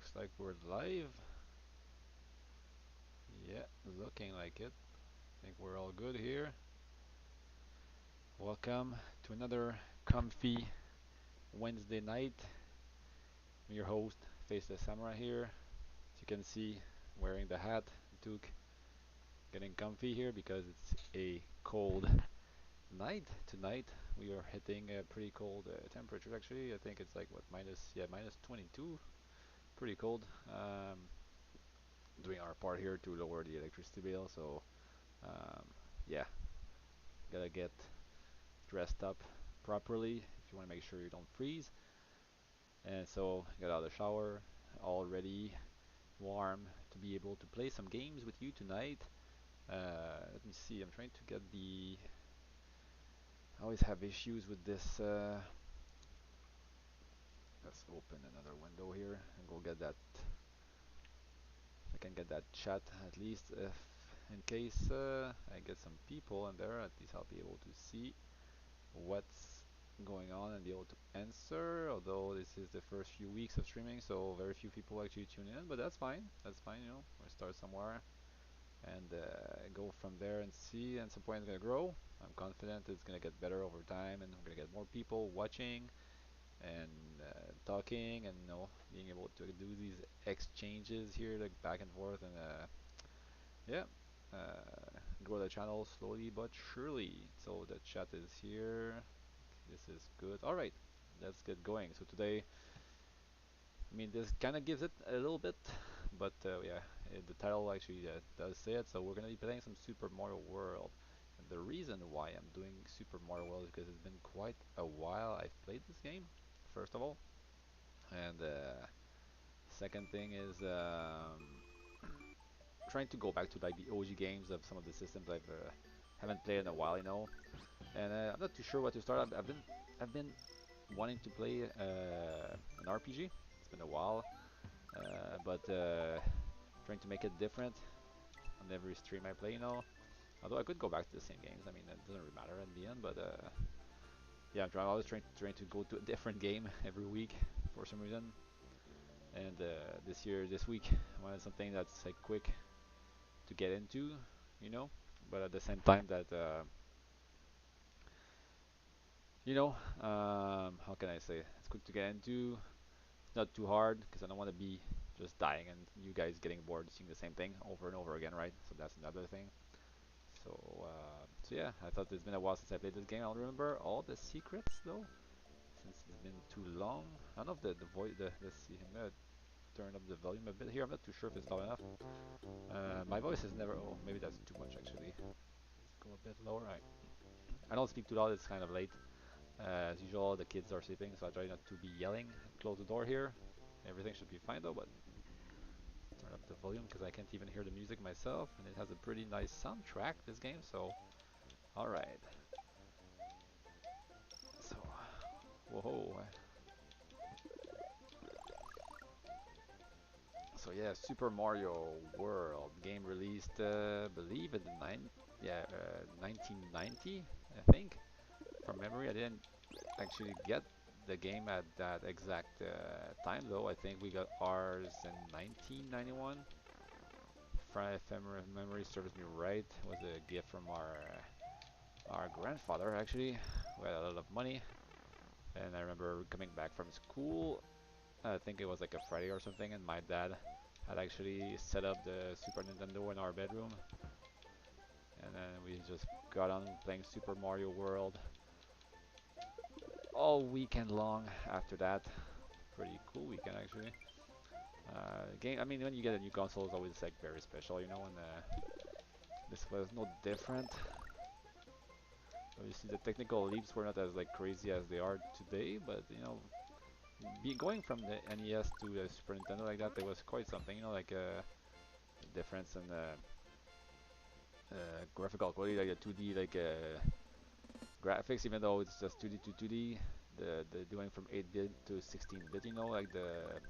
Looks like we're live. Yeah, looking like it. Think we're all good here. Welcome to another comfy Wednesday night. I'm your host, Face the Samurai here. As you can see, wearing the hat, toque, getting comfy here because it's a cold night tonight. We are hitting a pretty cold temperature actually. I think it's like what minus 22. Pretty cold. Doing our part here to lower the electricity bill. So um, yeah, gotta get dressed up properly if you want to make sure you don't freeze. And so got out of the shower, all ready, warm to be able to play some games with you tonight. Let me see. I'm trying to get the. I always have issues with this. Let's open another window here and go get that. I can get that chat at least if in case I get some people in there. At least I'll be able to see what's going on and be able to answer. Although this is the first few weeks of streaming, so very few people actually tune in, but that's fine. That's fine, you know. We'll start somewhere and go from there and see. And some point it's gonna grow. I'm confident it's gonna get better over time, and we're gonna get more people watching and talking, and being able to do these exchanges here, like back and forth, and yeah. Grow the channel slowly but surely. So the chat is here. This is good. All right, let's get going. So today, I mean, this kind of gives it a little bit, but yeah, the title actually does say it. So we're gonna be playing some Super Mario World. And the reason why I'm doing Super Mario World is because it's been quite a while I've played this game, first of all. And second thing is trying to go back to like the OG games of some of the systems I've haven't played in a while, you know. And I'm not too sure what to start. I've been wanting to play an RPG. It's been a while, but trying to make it different on every stream I play. Although I could go back to the same games. I mean, it doesn't really matter in the end. But yeah, I'm always trying to go to a different game every week for some reason. And this week, I wanted something that's like quick to get into, you know, but at the same time that how can I say? It's quick to get into. It's not too hard because I don't want to be just dying and you guys getting bored seeing the same thing over and over again, right? So that's another thing. So yeah, I thought it's been a while since I played this game. I don't remember all the secrets though, since it's been too long. I don't know if the voice. Let's see. I'm gonna turn up the volume a bit here. I'm not too sure if it's loud enough. My voice is never. Oh, maybe that's too much actually. Let's go a bit lower. I don't speak too loud. It's kind of late. As usual, the kids are sleeping, so I try not to be yelling. Close the door here. Everything should be fine though, but turn up the volume because I can't even hear the music myself, and it has a pretty nice soundtrack, this game, so alright. So, whoa. So yeah, Super Mario World game released, believe in the 1990, I think. From memory, I didn't actually get the game at that exact time though. I think we got ours in 1991. If memory serves me right, it was a gift from our grandfather actually, who had a lot of money. And I remember coming back from school, I think it was like a Friday or something, and my dad had actually set up the Super Nintendo in our bedroom. And then we just got on playing Super Mario World all weekend long after that. Pretty cool weekend actually. Game. I mean, when you get a new console, it's always like very special, and this was no different. Obviously, the technical leaps were not as like crazy as they are today, but going from the NES to the Super Nintendo like that, there was quite something, like a difference in graphical quality, like a 2D, like graphics, even though it's just 2D to 2D. The doing from 8-bit to 16-bit, like the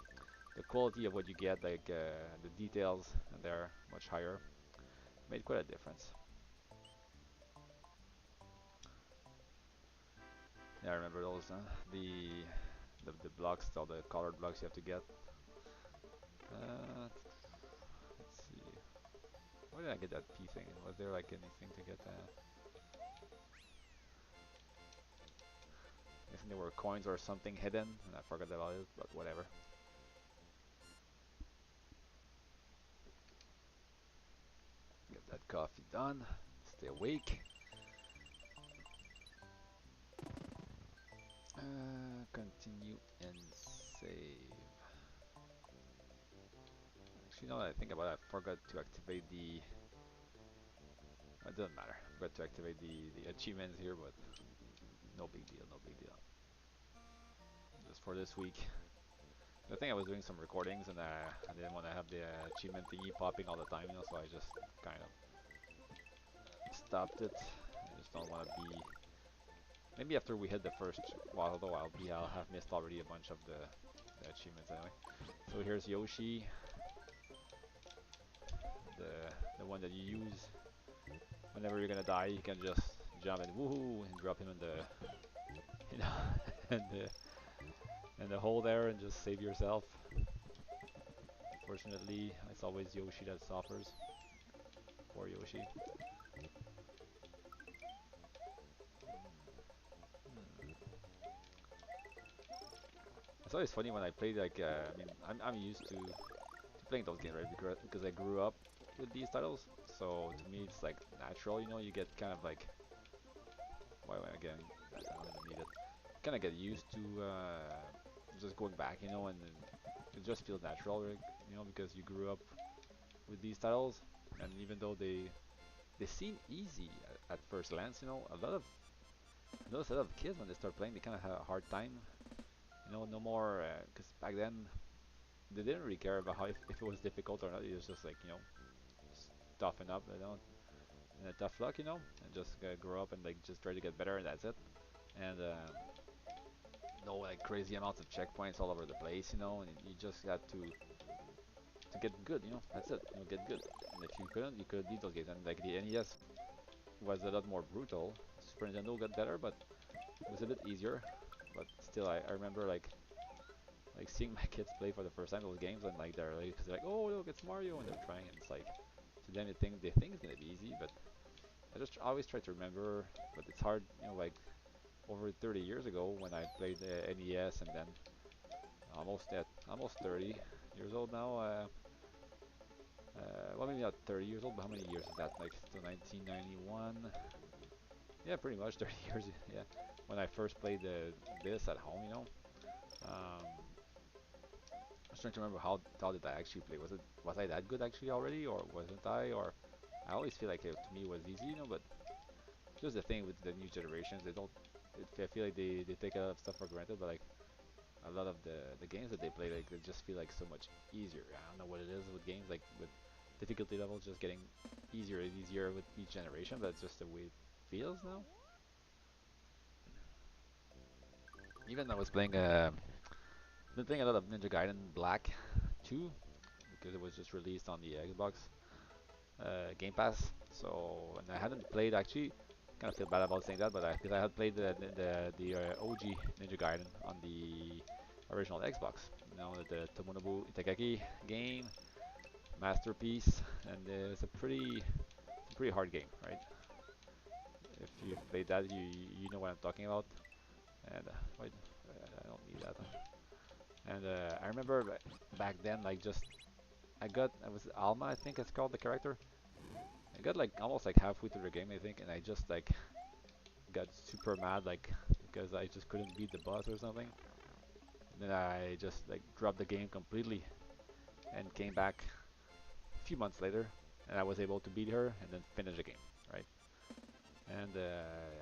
quality of what you get, like the details, and they're much higher. Made quite a difference. Yeah, I remember those, the blocks, all the colored blocks you have to get. Let's see. Where did I get that P thing? Was there like anything to get that? I think there were coins or something hidden, and I forgot about it, but whatever. Get that coffee done. Stay awake. Continue and save. Actually, now that I think about it, I forgot to activate the. It doesn't matter. I forgot to activate the achievements here, but no big deal. No big deal. Just for this week. I think I was doing some recordings, and I didn't want to have the achievement thingy popping all the time, so I just kind of stopped it. I just don't want to be. Maybe after we hit the first while, although I'll have missed already a bunch of the achievements anyway. So here's Yoshi, the one that you use whenever you're gonna die. You can just jump and woohoo and drop him in the you know and the hole there and just save yourself. Fortunately, it's always Yoshi that suffers. Poor Yoshi. It's always funny when I play like I mean I'm used to playing those games, right? Because I grew up with these titles, so to me it's like natural, you get kind of like why again I don't even need it. Kind of get used to just going back, and it just feels natural, right? Because you grew up with these titles, and even though they seem easy at first glance, a lot of kids when they start playing, they kind of have a hard time, no more because back then they didn't really care about how if it was difficult or not. It was just like toughen up, and tough luck, and just grow up and like just try to get better, and that's it. And no like crazy amounts of checkpoints all over the place, and you just got to get good, That's it, get good. And if you couldn't, you could beat those games. And like the NES was a lot more brutal. Super Nintendo got better, but it was a bit easier. But still, I remember like seeing my kids play for the first time those games, and like cause they're like, oh look, it's Mario, and they're trying, and it's like to them they think it's gonna be easy, but I just always try to remember, but it's hard, like over 30 years ago when I played the NES, and then almost 30 years old now. Well, maybe not 30 years old, but how many years is that? Like to 1991? Yeah, pretty much 30 years. Yeah, when I first played this at home, I was trying to remember how did I actually play. Was I that good actually already, or wasn't I? Or I always feel like to me it was easy, but just the thing with the new generations, they don't. I feel like they take a lot of stuff for granted, but like a lot of the games that they play, like they just feel like so much easier. I don't know what it is with games, like with difficulty levels just getting easier and easier with each generation, but it's just the way it feels now. Even I was been playing a lot of Ninja Gaiden Black 2 because it was just released on the Xbox Game Pass. So, and I hadn't played actually. Kind of feel bad about saying that, but because I had played the OG Ninja Gaiden on the original Xbox. The Tomonobu Itagaki game, masterpiece, and it's a pretty hard game, right? If you've played that, you know what I'm talking about. And wait, I don't need that. And I remember back then, like just I was Alma, I think it's called the character. I got like almost like halfway through the game, I think, and I just like got super mad, like because I just couldn't beat the boss or something. And then I just like dropped the game completely and came back a few months later, and I was able to beat her and then finish the game, right? And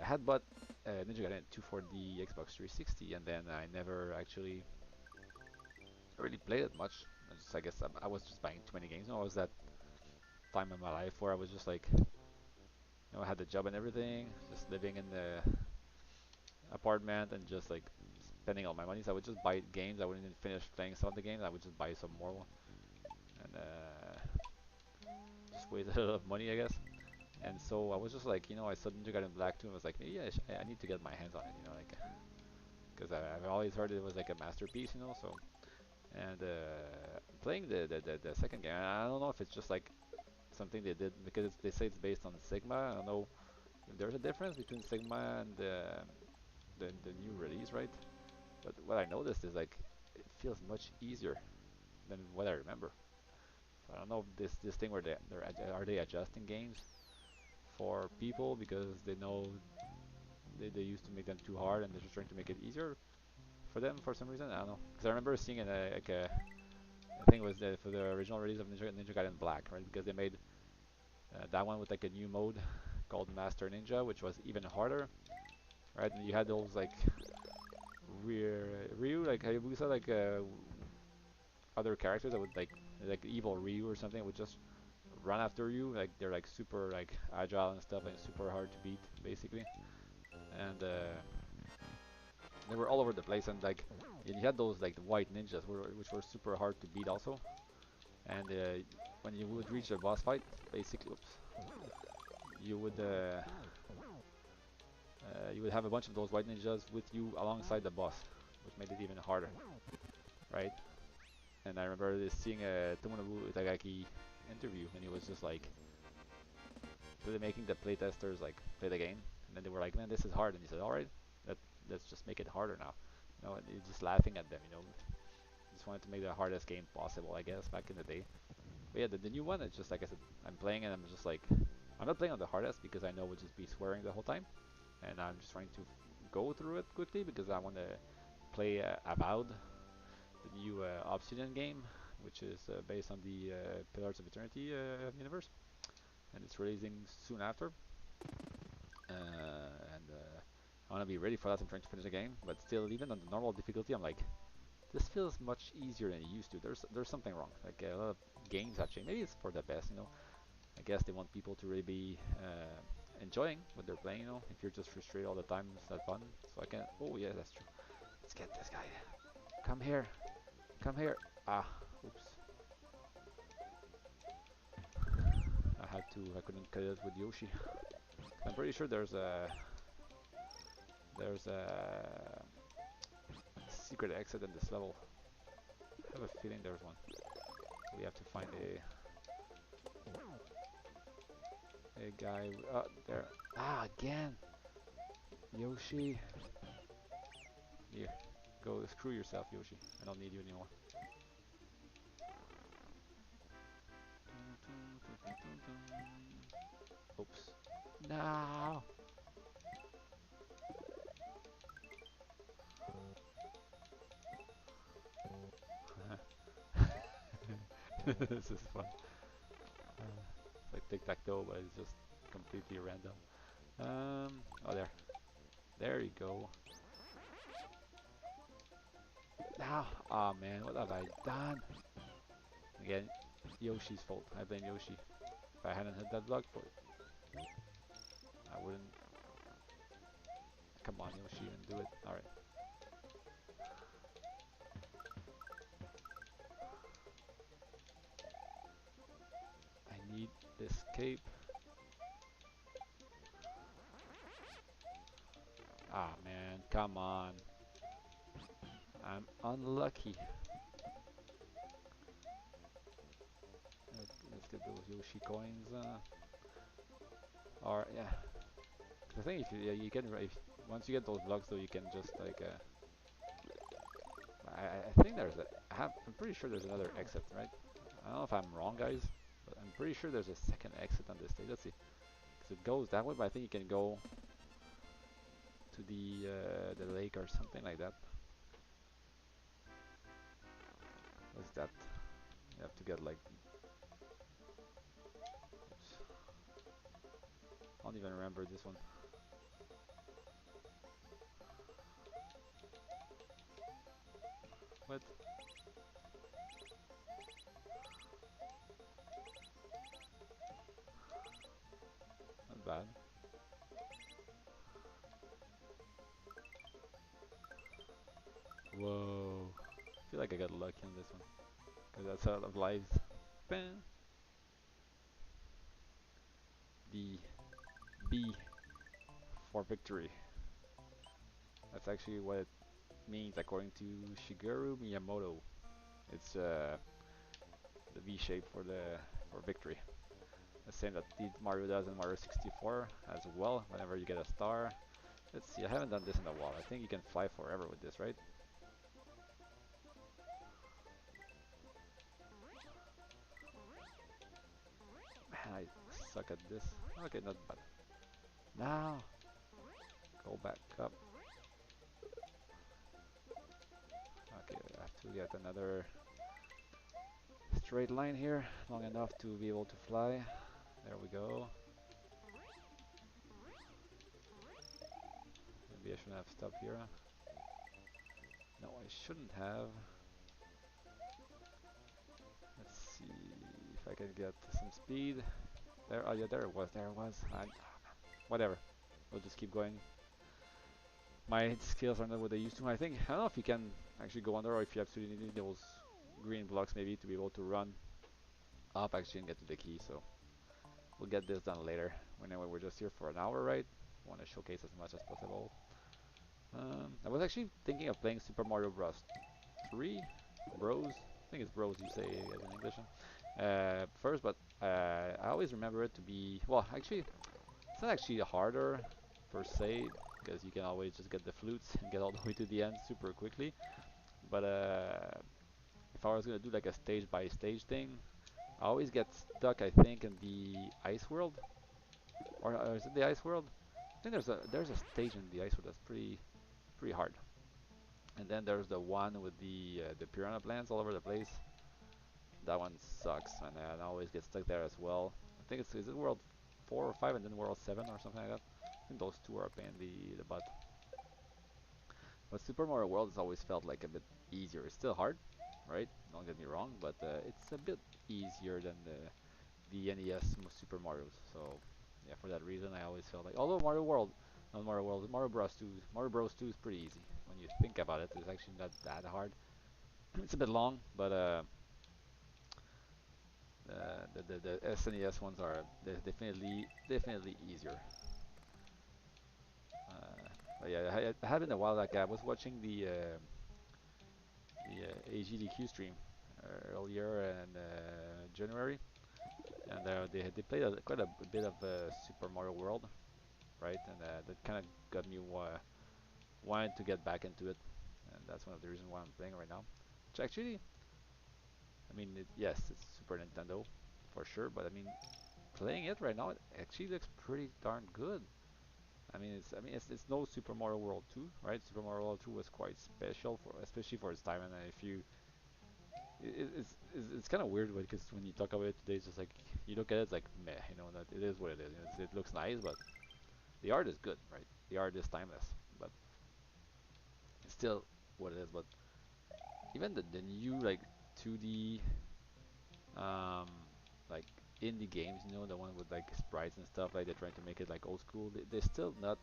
I had bought Ninja Gaiden 2 for the Xbox 360, and then I never actually really played it much. I guess I was just buying too many games. I was that time in my life where I was just like, I had the job and everything, just living in the apartment and just like spending all my money. So I would just buy games. I wouldn't even finish playing some of the games. I would just buy some more and just waste a lot of money, I guess. And so I was just like, I saw Ninja Gaiden Black 2 and was like, maybe I need to get my hands on it, like, because I've always heard it was like a masterpiece, so And playing the second game, I don't know if it's just like something they did because they say it's based on Sigma. I don't know if there's a difference between Sigma and the new release, right? But what I noticed is like it feels much easier than what I remember. So I don't know if this thing where are they adjusting games for people because they know they used to make them too hard and they're just trying to make it easier for them for some reason. I don't know because I remember seeing it like I think it was for the original release of Ninja Gaiden Black, right? Because they made that one with like a new mode called Master Ninja, which was even harder, right? And you had those like Ryu, like Hayabusa, like other characters that would like evil Ryu or something would just run after you. Like they're like super like agile and stuff, and super hard to beat basically. And they were all over the place, and like and you had those like the white ninjas, which were super hard to beat also. And when you would reach a boss fight, basically, oops, you would uh, you would have a bunch of those white ninjas with you alongside the boss, which made it even harder, right? And I remember seeing a Tomonobu Itagaki interview, and he was just like making the playtesters like play the game, and then they were like, "Man, this is hard," and he said, "All right, let let's just make it harder now." And he's just laughing at them, just wanted to make the hardest game possible, I guess, back in the day. But yeah, the new one, it's just like I said, I'm playing and I'm just like, I'm not playing on the hardest because I know we'll just be swearing the whole time, and I'm just trying to go through it quickly because I want to play Avowed, the new Obsidian game, which is based on the Pillars of Eternity universe, and it's releasing soon after. And I want to be ready for that. I'm trying to finish the game, but still, even on the normal difficulty, I'm like, this feels much easier than it used to. There's something wrong. Like a lot of games have changed. Maybe it's for the best. I guess they want people to really be enjoying what they're playing. If you're just frustrated all the time, it's not fun. So I can. Oh yeah, that's true. Let's get this guy. Come here. Come here. Ah, oops. I had to. I couldn't cut it with Yoshi. I'm pretty sure there's a secret exit in this level. I have a feeling there's one. We have to find a guy. There. Ah, again. Yoshi. Here. Go screw yourself, Yoshi. I don't need you anymore. Oops. No. This is fun. It's like tic-tac-toe, but it's just completely random. Oh there. There you go. Now, oh man, what have I done? Again, Yoshi's fault. I blame Yoshi. If I hadn't hit that block, but I wouldn't. Come on, Yoshi, and do it. All right. I need escape. Ah man, come on. I'm unlucky. Let's get those Yoshi coins. Or yeah, the thing if you yeah, you can if once you get those blocks though you can just like I think there's a I'm pretty sure there's another exit, right? I don't know if I'm wrong, guys, but I'm pretty sure there's a second exit on this stage. Let's see, because it goes that way, but I think you can go to the lake or something like that. What's that? You have to get like oops, I don't even remember this one. What? Not bad. Whoa. I feel like I got lucky on this one. Because that's out of lives. Bam. The B for victory. That's actually what it means according to Shigeru Miyamoto. It's the V shape for victory. The same that Mario does in Mario 64 as well. Whenever you get a star. Let's see. I haven't done this in a while. I think you can fly forever with this, right? Man, I suck at this. Okay, not bad. Now go back up. Okay, I have to get another straight line here, long enough to be able to fly. There we go. Maybe I shouldn't have stopped here. No, I shouldn't have. Let's see if I can get some speed. There, oh yeah, there it was, there it was. Whatever, we'll just keep going. My skills are not what they used to. I think, I don't know if you can actually go under or if you absolutely need those green blocks maybe to be able to run up actually and get to the key, so we'll get this done later. Anyway, we're just here for an hour, right? Want to showcase as much as possible. I was actually thinking of playing Super Mario Bros. 3, Bros. I think it's Bros you say as in English. First, but I always remember it to be, well, actually, it's not actually harder per se, because you can always just get the flutes and get all the way to the end super quickly. But if I was gonna do like a stage by stage thing, I always get stuck, I think, in the ice world, or is it the ice world? I think there's a stage in the ice world that's pretty hard. And then there's the one with the piranha plants all over the place. That one sucks, and I always get stuck there as well. I think it's, is it world 4 or 5 and then world 7 or something like that. I think those two are a pain in the butt. But Super Mario World has always felt like a bit easier. It's still hard, right? Don't get me wrong, but it's a bit easier than the NES Super Mario's. So yeah, for that reason, I always felt like, although Mario World, not Mario World, Mario Bros. 2, Mario Bros. 2 is pretty easy when you think about it. It's actually not that hard. It's a bit long, but the SNES ones are definitely easier. But yeah, I had been a while back. I was watching the AGDQ stream earlier in January, and they played quite a bit of Super Mario World, right? And that kind of got me wanting to get back into it, and that's one of the reasons why I'm playing right now. Which actually, I mean, yes, it's Super Nintendo for sure, but I mean, playing it right now, it actually looks pretty darn good. I mean, it's no Super Mario World 2, right? Super Mario World 2 was quite special for, especially for its time, and if you, it's kind of weird because when you talk about it today, it's just like you look at it, it's like meh, you know, that it is what it is. You know, it looks nice, but the art is good, right? The art is timeless, but it's still what it is. But even the new like 2D um like indie games, you know, the one with like sprites and stuff, like they're trying to make it like old school. They're still not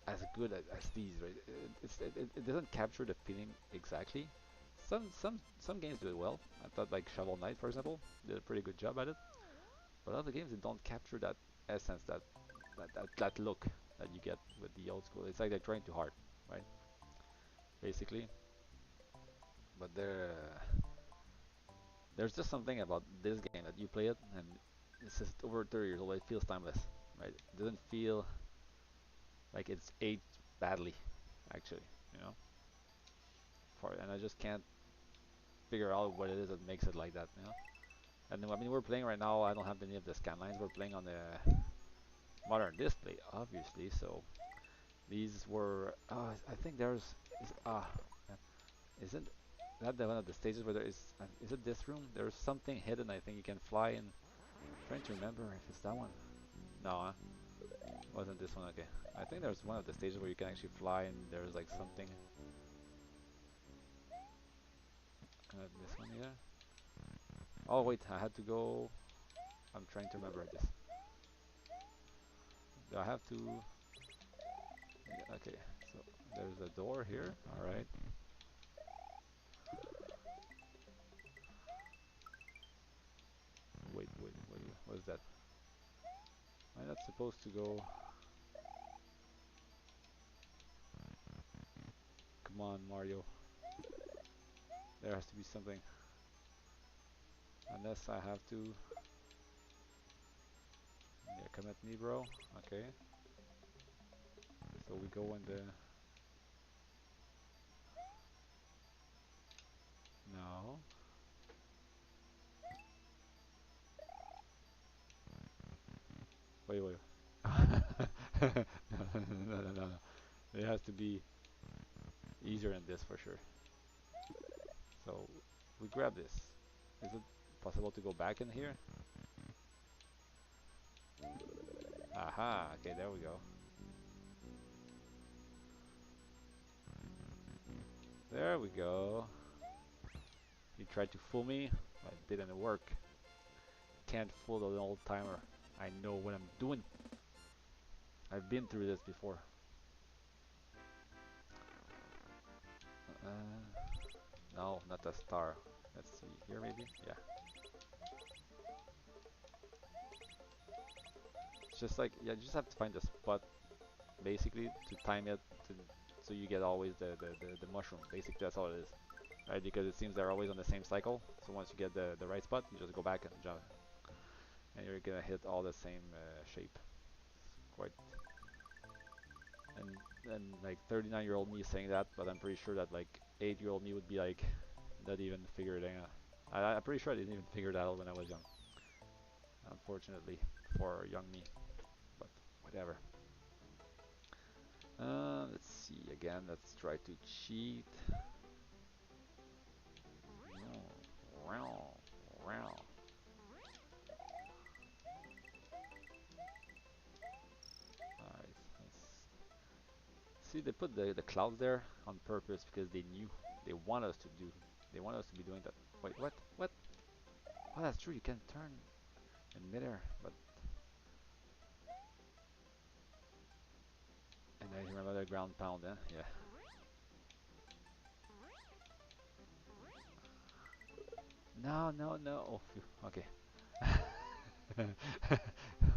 as good as these, right? It doesn't capture the feeling exactly. Some games do it well. I thought like Shovel Knight, for example, did a pretty good job at it. But other games, they don't capture that essence, that look that you get with the old school. It's like they're trying too hard, right? Basically. But there's just something about this game that you play it and it's just over 30 years old. It feels timeless, right? It doesn't feel like it's aged badly, actually. You know, and I just can't figure out what it is that makes it like that. You know, and then, I mean, we're playing right now. I don't have any of the scan lines. We're playing on the modern display, obviously. So these were. I think there's. Man, isn't that the one of the stages where there is? Is it this room? There's something hidden. I think you can fly in. I'm trying to remember if it's that one. No, wasn't this one. Okay. I think there's one of the stages where you can actually fly and there's like something. This one here. Oh wait, I had to go. I'm trying to remember this. Do I have to? Yeah, okay. So there's a door here. All right. Wait. What is that? Am I not supposed to go? Come on, Mario. There has to be something. Unless I have to. Yeah, come at me, bro. Okay. So we go in the. No. Wait, wait. No, no, no, no. It has to be easier than this for sure. So we grab this. Is it possible to go back in here? Aha. Okay, there we go. There we go. You tried to fool me, but it didn't work. Can't fool an old timer. I know what I'm doing. I've been through this before. No, not a star. Let's see here maybe. Yeah. It's just like yeah, you just have to find the spot basically to time it to, so you get always the mushroom. Basically that's all it is. Right? Because it seems they're always on the same cycle. So once you get the right spot, you just go back and jump, and you're gonna hit all the same shape. It's quite and like 39-year-old me saying that, but I'm pretty sure that like 8-year-old me would be like not even figuring it out. I'm pretty sure I didn't even figure that out when I was young. Unfortunately, for young me, but whatever. Let's see again. Let's try to cheat. Alright, see they put the clouds there on purpose because they knew they want us to do. They want us to be doing that. Wait, what? What? Oh, that's true. You can turn in midair, but and I hear another ground pound. Yeah. No, no, no. Oh, phew. Okay.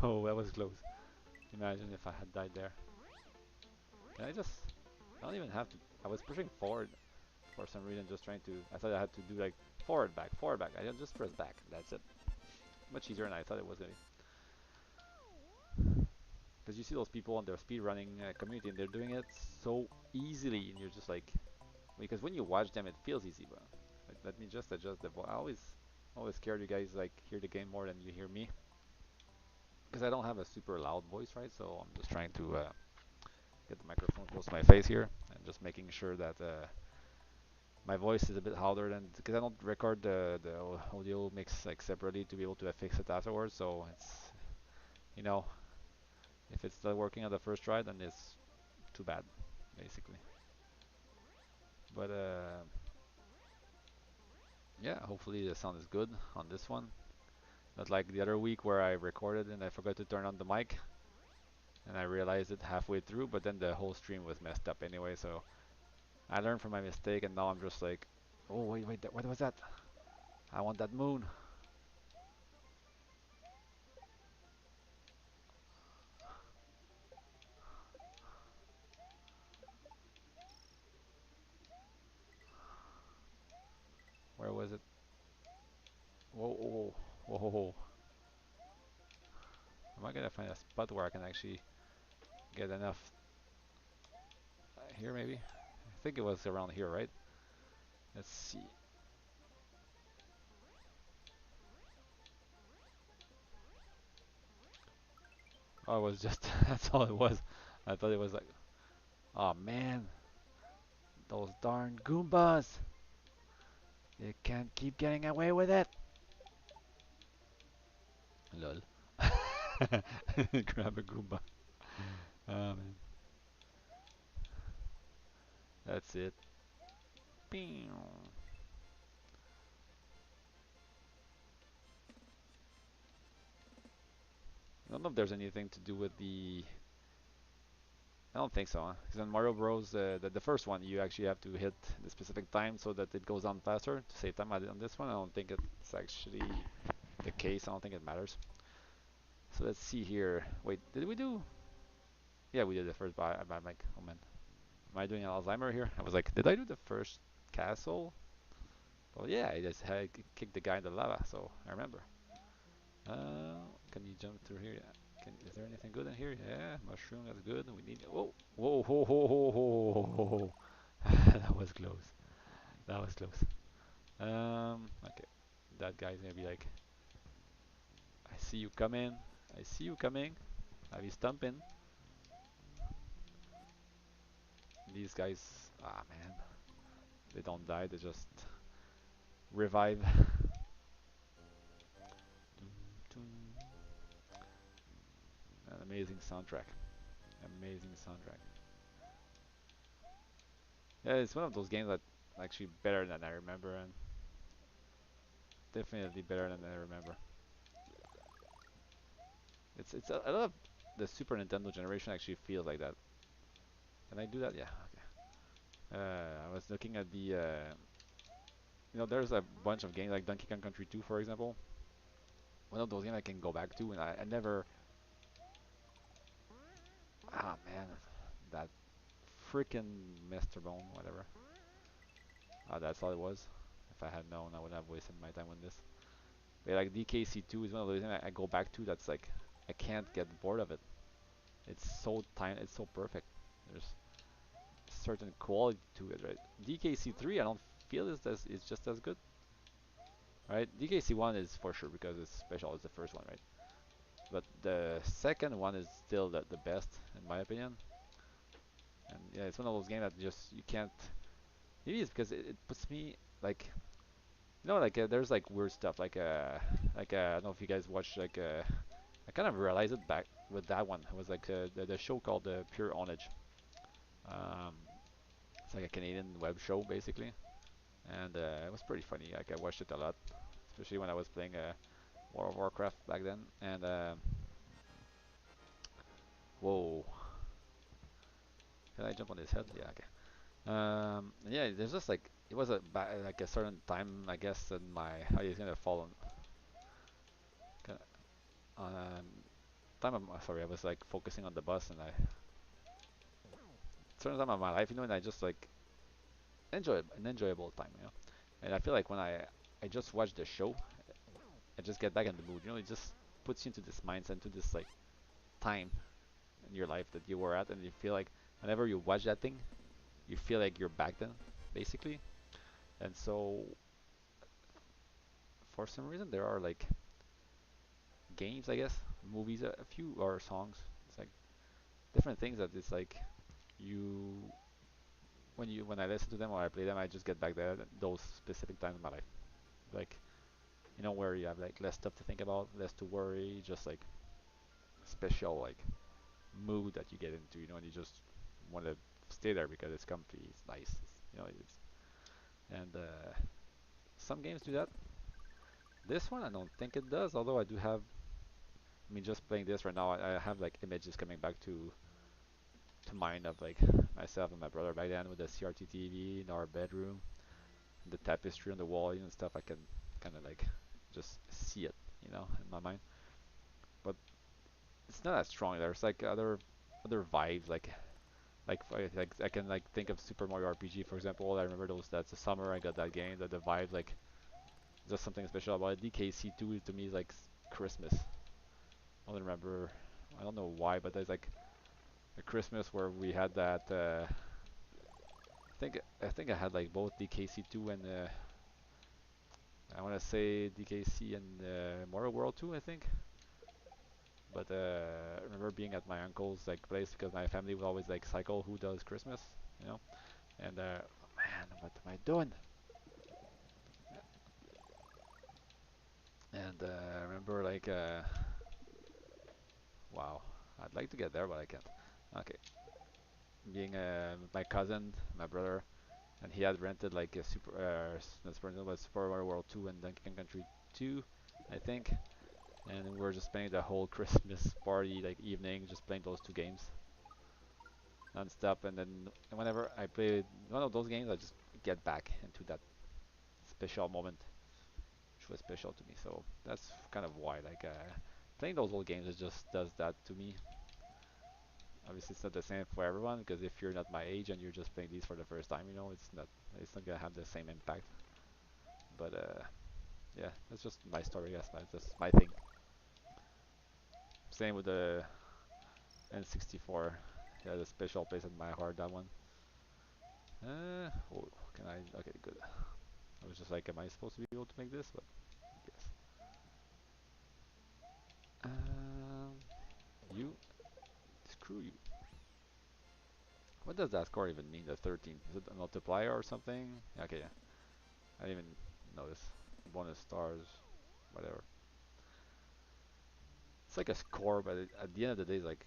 Oh, that was close. Imagine if I had died there. Can I just? I don't even have to. I was pushing forward for some reason, just trying to. I thought I had to do like forward, back, forward, back. I just press back. That's it. Much easier than I thought it was gonna be. Because you see those people on their speedrunning community, and they're doing it so easily, and you're just like, because when you watch them, it feels easy, but like, let me just adjust the voice. I always scared you guys like hear the game more than you hear me, because I don't have a super loud voice, right? So I'm just trying to get the microphone close to my face here, and just making sure that my voice is a bit louder than because I don't record the audio mix like separately to be able to fix it afterwards. So it's you know if it's not working on the first try, then it's too bad, basically. But yeah, hopefully the sound is good on this one. Not like the other week where I recorded and I forgot to turn on the mic, and I realized it halfway through, but then the whole stream was messed up anyway. So I learned from my mistake, and now I'm just like, oh wait, wait, what was that? I want that moon. Where was it? Whoa, whoa, whoa, whoa, whoa. Am I gonna find a spot where I can actually get enough here maybe? I think it was around here, right? Let's see. Oh, it was just that's all it was. I thought it was like, oh man, those darn Goombas. They can't keep getting away with it. Lol. Grab a Goomba. Oh man, that's it. Pew. I don't know if there's anything to do with the. I don't think so, huh? Because in Mario Bros, the first one, you actually have to hit the specific time so that it goes on faster to save time. On this one, I don't think it's actually the case. I don't think it matters. So let's see here. Wait, did we do? Yeah, we did the first. I'm like, oh man, am I doing an Alzheimer here? I was like, did I do the first castle? Well, yeah, I just had kicked the guy in the lava, so I remember. Can you jump through here? Yeah. Is there anything good in here? Yeah, mushroom, that's good. We need. Whoa, whoa, whoa, whoa, whoa, whoa, whoa, whoa. That was close. That was close. Okay. That guy's gonna be like, I see you coming. I see you coming. I be stumping. These guys, ah man, they don't die. They just revive. An amazing soundtrack. Amazing soundtrack. Yeah, it's one of those games that actually better than I remember, and definitely better than I remember. It's a lot of the Super Nintendo generation actually feels like that. Can I do that? Yeah. Okay. I was looking at the there's a bunch of games like Donkey Kong Country 2, for example. One of those games I can go back to, and I never. Ah man, that freaking Mr. Bone, whatever. That's all it was. If I had known, I would have wasted my time on this. But like DKC2 is one of those things I go back to. That's like I can't get bored of it. It's so tiny. It's so perfect. There's certain quality to it, right? DKC3, I don't feel is just as good, right? DKC1 is for sure because it's special. It's the first one, right? But the second one is still the best in my opinion. And yeah, it's one of those games that just you can't. Maybe it's because it puts me like like there's like weird stuff I don't know if you guys watch I kind of realized it back with that one. It was like the show called Pure Onage. Um, it's like a Canadian web show basically, and it was pretty funny. Like I watched it a lot, especially when I was playing World of Warcraft back then. And whoa, can I jump on his head? Yeah, okay. Yeah, there's just like it was like a certain time I guess in my oh he's gonna fall on kinda, time of sorry I was like focusing on the bus and I certain time of my life and I just like enjoy an enjoyable time and I feel like when I just watch the show I just get back in the mood it just puts you into this mindset into this like time in your life that you were at and you feel like whenever you watch that thing you feel like you're back then basically and so for some reason there are like games I guess movies a few or songs it's like different things that it's like you when I listen to them or I play them I just get back there those specific times in my life like where you have like less stuff to think about less to worry just like special like mood that you get into and you just want to stay there because it's comfy it's nice it's and some games do that this one I don't think it does although I do have I mean just playing this right now I have like images coming back to mind of like myself and my brother back then with the CRT TV in our bedroom, the tapestry on the wall, and stuff. I can kind of like just see it, in my mind. But it's not as strong. There's like other vibes, like I can like think of Super Mario RPG for example. I remember those. That's the summer I got that game. That the vibe like just something special about it. DKC2 to me is like Christmas. I don't remember. I don't know why, but there's like a Christmas where we had that. I think I had like both DKC2 and I want to say DKC and Mario World 2. I think. But I remember being at my uncle's like place because my family would always like cycle who does Christmas, you know. And man, what am I doing? And I remember like wow, I'd like to get there but I can't. Okay, being my cousin, my brother, and he had rented like a not Super Nintendo, but Super Mario World 2 and Donkey Kong Country 2, I think. And we were just spending the whole Christmas party like evening just playing those two games non-stop. And then whenever I play one of those games, I just get back into that special moment, which was special to me. So that's kind of why like playing those old games it just does that to me. Obviously, it's not the same for everyone because if you're not my age and you're just playing these for the first time, it's not gonna have the same impact. But yeah, that's just my story. That's my thing. Same with the N64. Yeah, the special place in my heart. That one. Oh, can I? Okay, good. I was just like, am I supposed to be able to make this? But yes. Um, you screw you. What does that score even mean? The 13? Is it a multiplier or something? Okay, yeah. I didn't even notice. Bonus stars, whatever. It's like a score, but at the end of the day, it's like,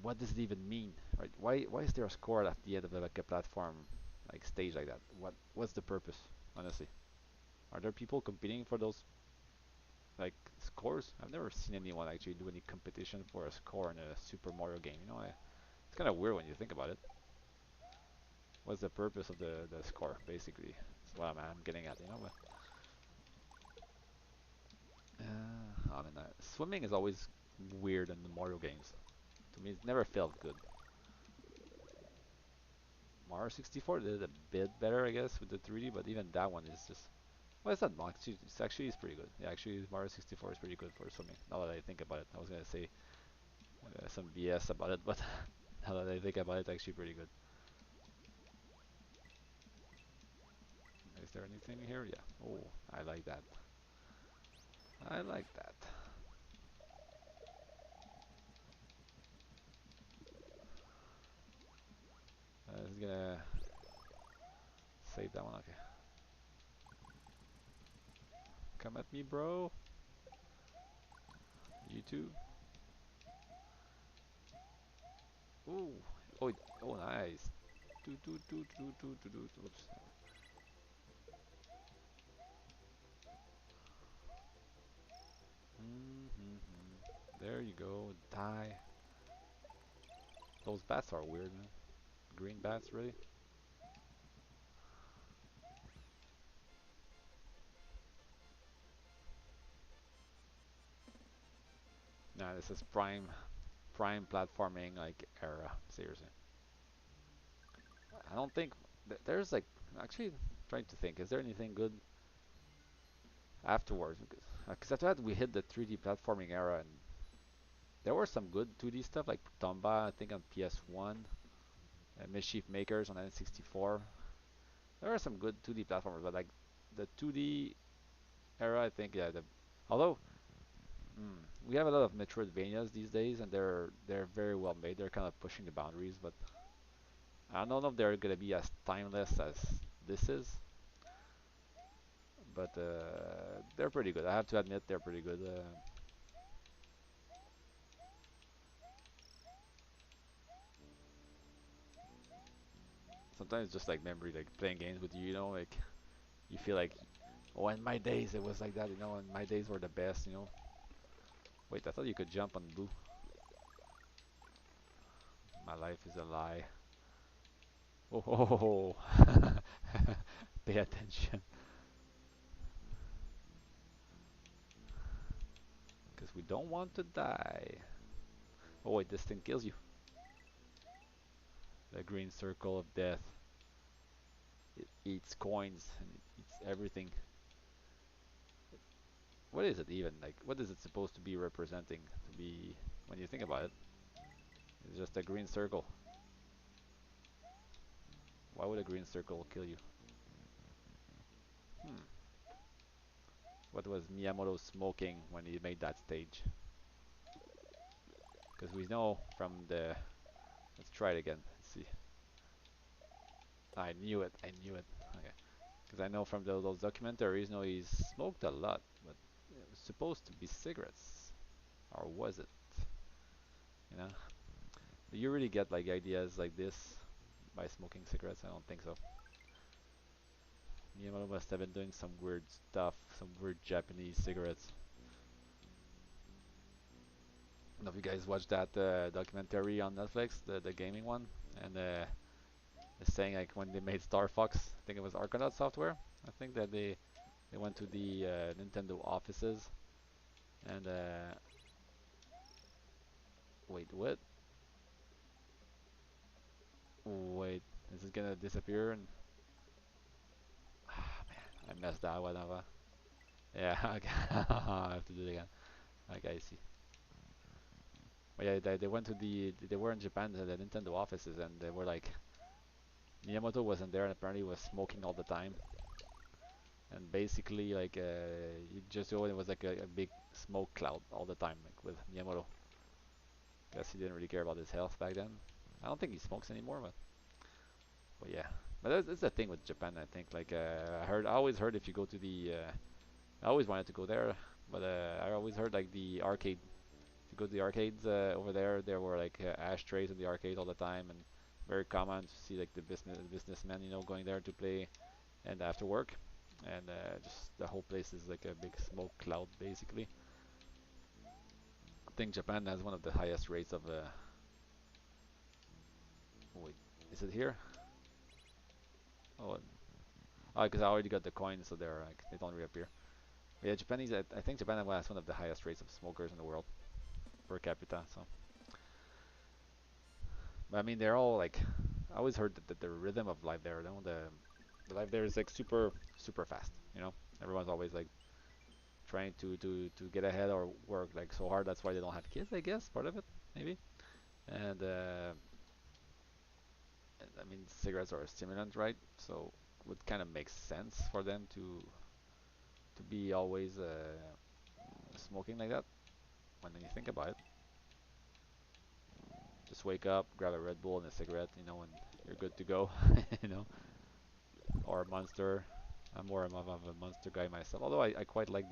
what does it even mean, right? Why is there a score at the end of like a platform, like stage like that? What's the purpose? Honestly, are there people competing for those like scores? I've never seen anyone actually do any competition for a score in a Super Mario game. It's kind of weird when you think about it. What's the purpose of the score? Basically, that's what I'm getting at. But I mean, swimming is always weird in the Mario games. To me, it never felt good. Mario 64 did it a bit better, I guess, with the 3D, but even that one is just. Well, it's not much. It's actually pretty good. Yeah, actually, Mario 64 is pretty good for swimming. Now that I think about it, I was gonna say some BS about it, but now that I think about it, it's actually pretty good. Is there anything here? Yeah. Oh, I like that. I like that. It's gonna save that one. Okay. Come at me, bro. You too. Ooh. Oh, oh, nice. Do do do do do do do. Oops. There you go. Die. Those bats are weird, man. Green bats, really? Nah, this is prime platforming like era. Seriously. I don't think there's like actually trying to think. Is there anything good afterwards? Because after that we hit the 3D platforming era, and there were some good 2D stuff like Tomba, I think on PS1, and Mischief Makers on N64. There are some good 2D platformers, but like the 2D era, I think yeah. Although we have a lot of Metroidvanias these days, and they're very well made. They're kind of pushing the boundaries, but I don't know if they're gonna be as timeless as this is. But they're pretty good. I have to admit they're pretty good. Sometimes just like memory, like playing games with you, like you feel like, oh, in my days it was like that, and my days were the best. Wait, I thought you could jump on blue. My life is a lie. Oh, oh, oh. Pay attention, because we don't want to die. Oh wait, this thing kills you. The green circle of death. It eats coins and it eats everything. What is it even? Like, what is it supposed to be representing? To be, when you think about it, it's just a green circle. Why would a green circle kill you? Hmm. What was Miyamoto smoking when he made that stage? Because we know from the. Let's try it again. Let's see. I knew it. I knew it. Okay. Because I know from those documentaries, he's smoked a lot, but it was supposed to be cigarettes, or was it? You know? Do you really get like ideas like this by smoking cigarettes? I don't think so. Miyamoto must have been doing some weird stuff, some weird Japanese cigarettes. I don't know if you guys watched that documentary on Netflix, the gaming one, and it's saying like when they made Star Fox, I think it was Argonaut Software. I think that they went to the Nintendo offices and wait, what? Wait, is it gonna disappear? And I messed that one up. Yeah, okay. I have to do it again. Okay, I see. But yeah, they went to they were in Japan, the Nintendo offices, and they were like, Miyamoto wasn't there, and apparently was smoking all the time. And basically, like, you just it was like a big smoke cloud all the time, like with Miyamoto. Guess he didn't really care about his health back then. I don't think he smokes anymore, but yeah. But that's the thing with Japan, I think. Like, I always heard if you go to I always wanted to go there, but I always heard like the arcade. If you go to the arcades over there, there were like ashtrays in the arcade all the time, and very common to see like the businessmen, going there to play and after work, and just the whole place is like a big smoke cloud basically. I think Japan has one of the highest rates of. Oh wait, is it here? Oh, because I already got the coins, so they're like they don't reappear. But yeah, Japanese. I think Japan has one of the highest rates of smokers in the world per capita. So, but I mean, they're all like. I always heard that the rhythm of life there, the life there is like super fast. Everyone's always like trying to get ahead or work like so hard. That's why they don't have kids, I guess. Part of it, maybe. And I mean, cigarettes are a stimulant, right? So it would kind of make sense for them to be always smoking like that. When you think about it, just wake up, grab a Red Bull and a cigarette, and you're good to go, you know, or a Monster. I'm more of a Monster guy myself. Although I quite like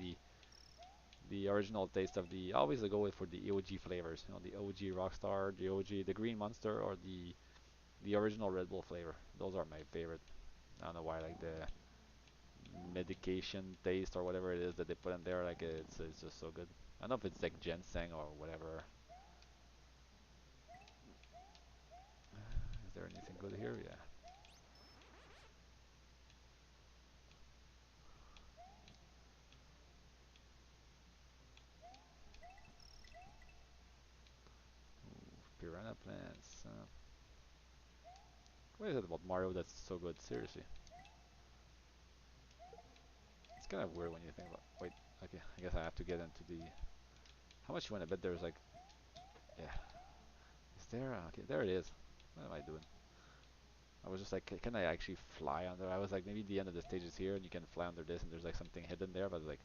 the original taste of I always go with for the OG flavors. The OG Rockstar, the OG, the Green Monster, or the original Red Bull flavor. Those are my favorite. I don't know why, like the medication taste or whatever it is that they put in there. Like it's just so good. I don't know if it's like ginseng or whatever. Is there anything good here? Yeah. Ooh, piranha plants. What is it about Mario that's so good? Seriously, it's kind of weird when you think about. Wait, okay. I guess I have to get into the. How much you want to bet? There's like, yeah. Is there? Okay, there it is. What am I doing? I was just like, can I actually fly under? I was like, maybe the end of the stage is here and you can fly under this and there's like something hidden there, but like,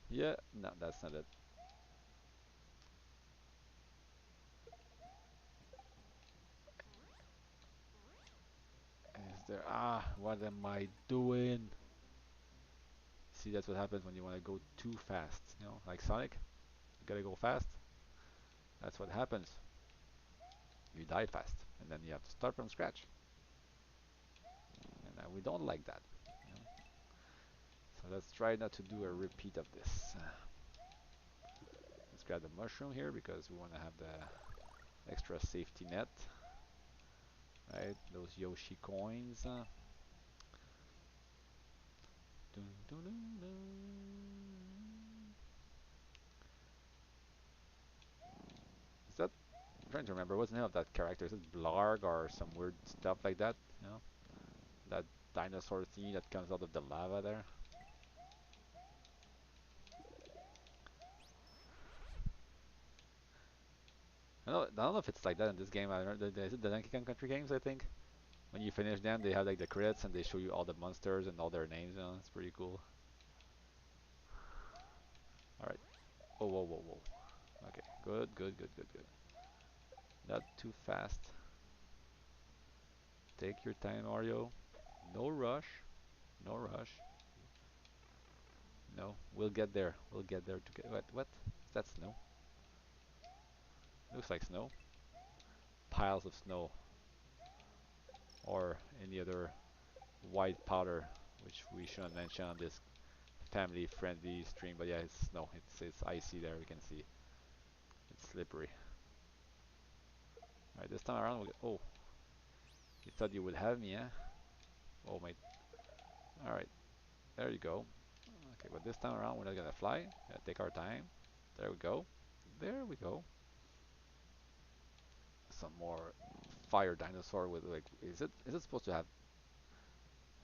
yeah, no, that's not it. Is there? Ah, what am I doing? See, that's what happens when you want to go too fast. Like Sonic, you gotta go fast. That's what happens. You die fast, and then you have to start from scratch. And we don't like that. You know? So let's try not to do a repeat of this. Let's grab the mushroom here because we want to have the extra safety net. Right, those Yoshi coins. Dun, dun, dun, dun. Is that? I'm trying to remember. What's the name of that character? Is it Blarg or some weird stuff like that? That dinosaur thingy that comes out of the lava there. I don't know if it's like that in this game. I don't know. Is it the Donkey Kong Country games? I think when you finish them, they have like the credits and they show you all the monsters and all their names. It's pretty cool. All right. Whoa, whoa, whoa, whoa. Okay. Good, good, good, good, good. Not too fast. Take your time, Mario. No rush. No rush. No, we'll get there. We'll get there to get. What? What? Is that snow? Looks like snow. Piles of snow, or any other white powder, which we shouldn't mention on this family-friendly stream. But yeah, it's snow. It's icy there. We can see it's slippery. All right, this time around, oh, you thought you would have me, eh? Oh my. All right, there you go. Okay, but this time around, we're not gonna fly. Gotta take our time. There we go. There we go. Some more fire dinosaur with like. Is it supposed to have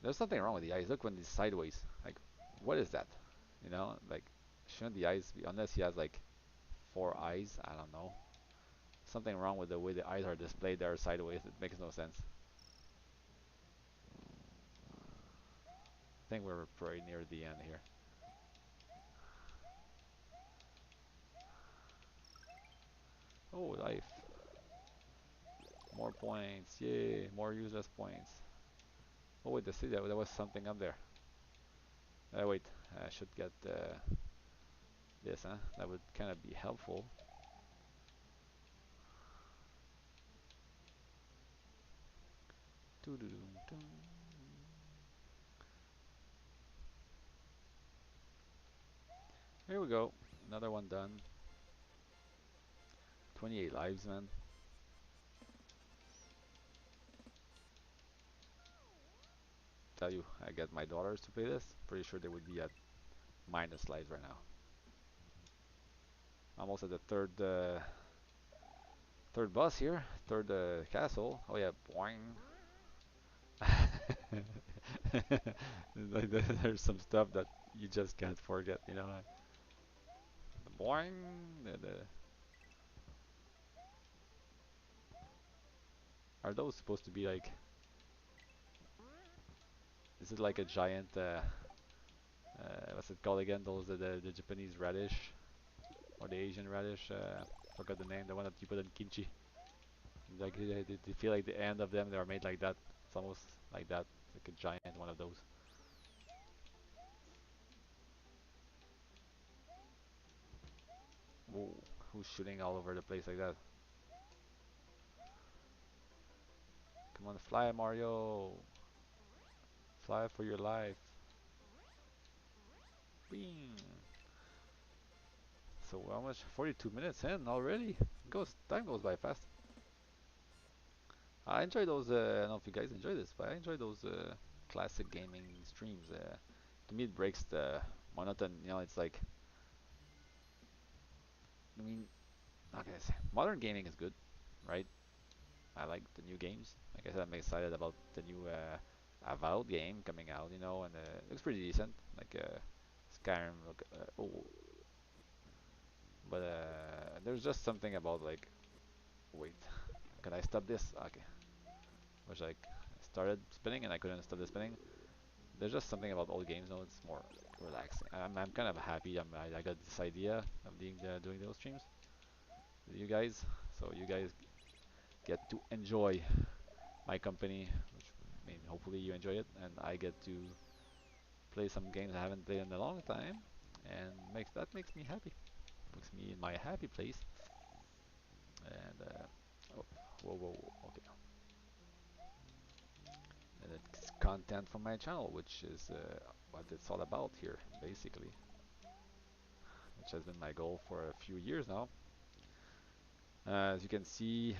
There's something wrong with the eyes. Look when he's sideways. Like, what is that? You know, like, shouldn't the eyes be, unless he has like four eyes? I don't know. Something wrong with the way the eyes are displayed there sideways. It makes no sense. I think we're pretty near the end here. Oh, life. More points. Yay, more useless points. Oh, wait, see that there was something up there. Wait, I should get this, huh? That would kind of be helpful. Here we go. Another one done. 28 lives, man. Tell you, I get my daughters to play this. Pretty sure they would be at minus lives right now. Almost at the third boss here. Third castle. Oh yeah, boing. Like there's some stuff that you just can't forget, you know. The boing. Are those supposed to be like? Is it like a giant? What's it called again? Those are the Japanese radish or the Asian radish. Forgot the name. The one that you put in kimchi. Like they feel like the end of them they are made like that. It's almost like that, like a giant one of those. Whoa, who's shooting all over the place like that? Come on, fly, Mario! Fly for your life! Bing! So how much? 42 minutes in already. Time goes by fast. I enjoy those. I don't know if you guys enjoy this, but I enjoy those classic gaming streams. To me, it breaks the monotony. You know, it's like I mean, how can I say? Modern gaming is good, right? I like the new games. Like I said, I'm excited about the new Avowed game coming out, you know, and it looks pretty decent. Like Skyrim, look, oh, but there's just something about like, wait, can I stop this? Okay, which like I started spinning and I couldn't stop the spinning. There's just something about old games, though. It's more relaxing. I'm kind of happy. I got this idea of doing those streams with you guys, so you guys get to enjoy my company, which I mean, hopefully you enjoy it, and I get to play some games I haven't played in a long time, and makes me happy. Puts me in my happy place. And oh, whoa, okay. And it's content from my channel, which is what it's all about here, basically, which has been my goal for a few years now. As you can see,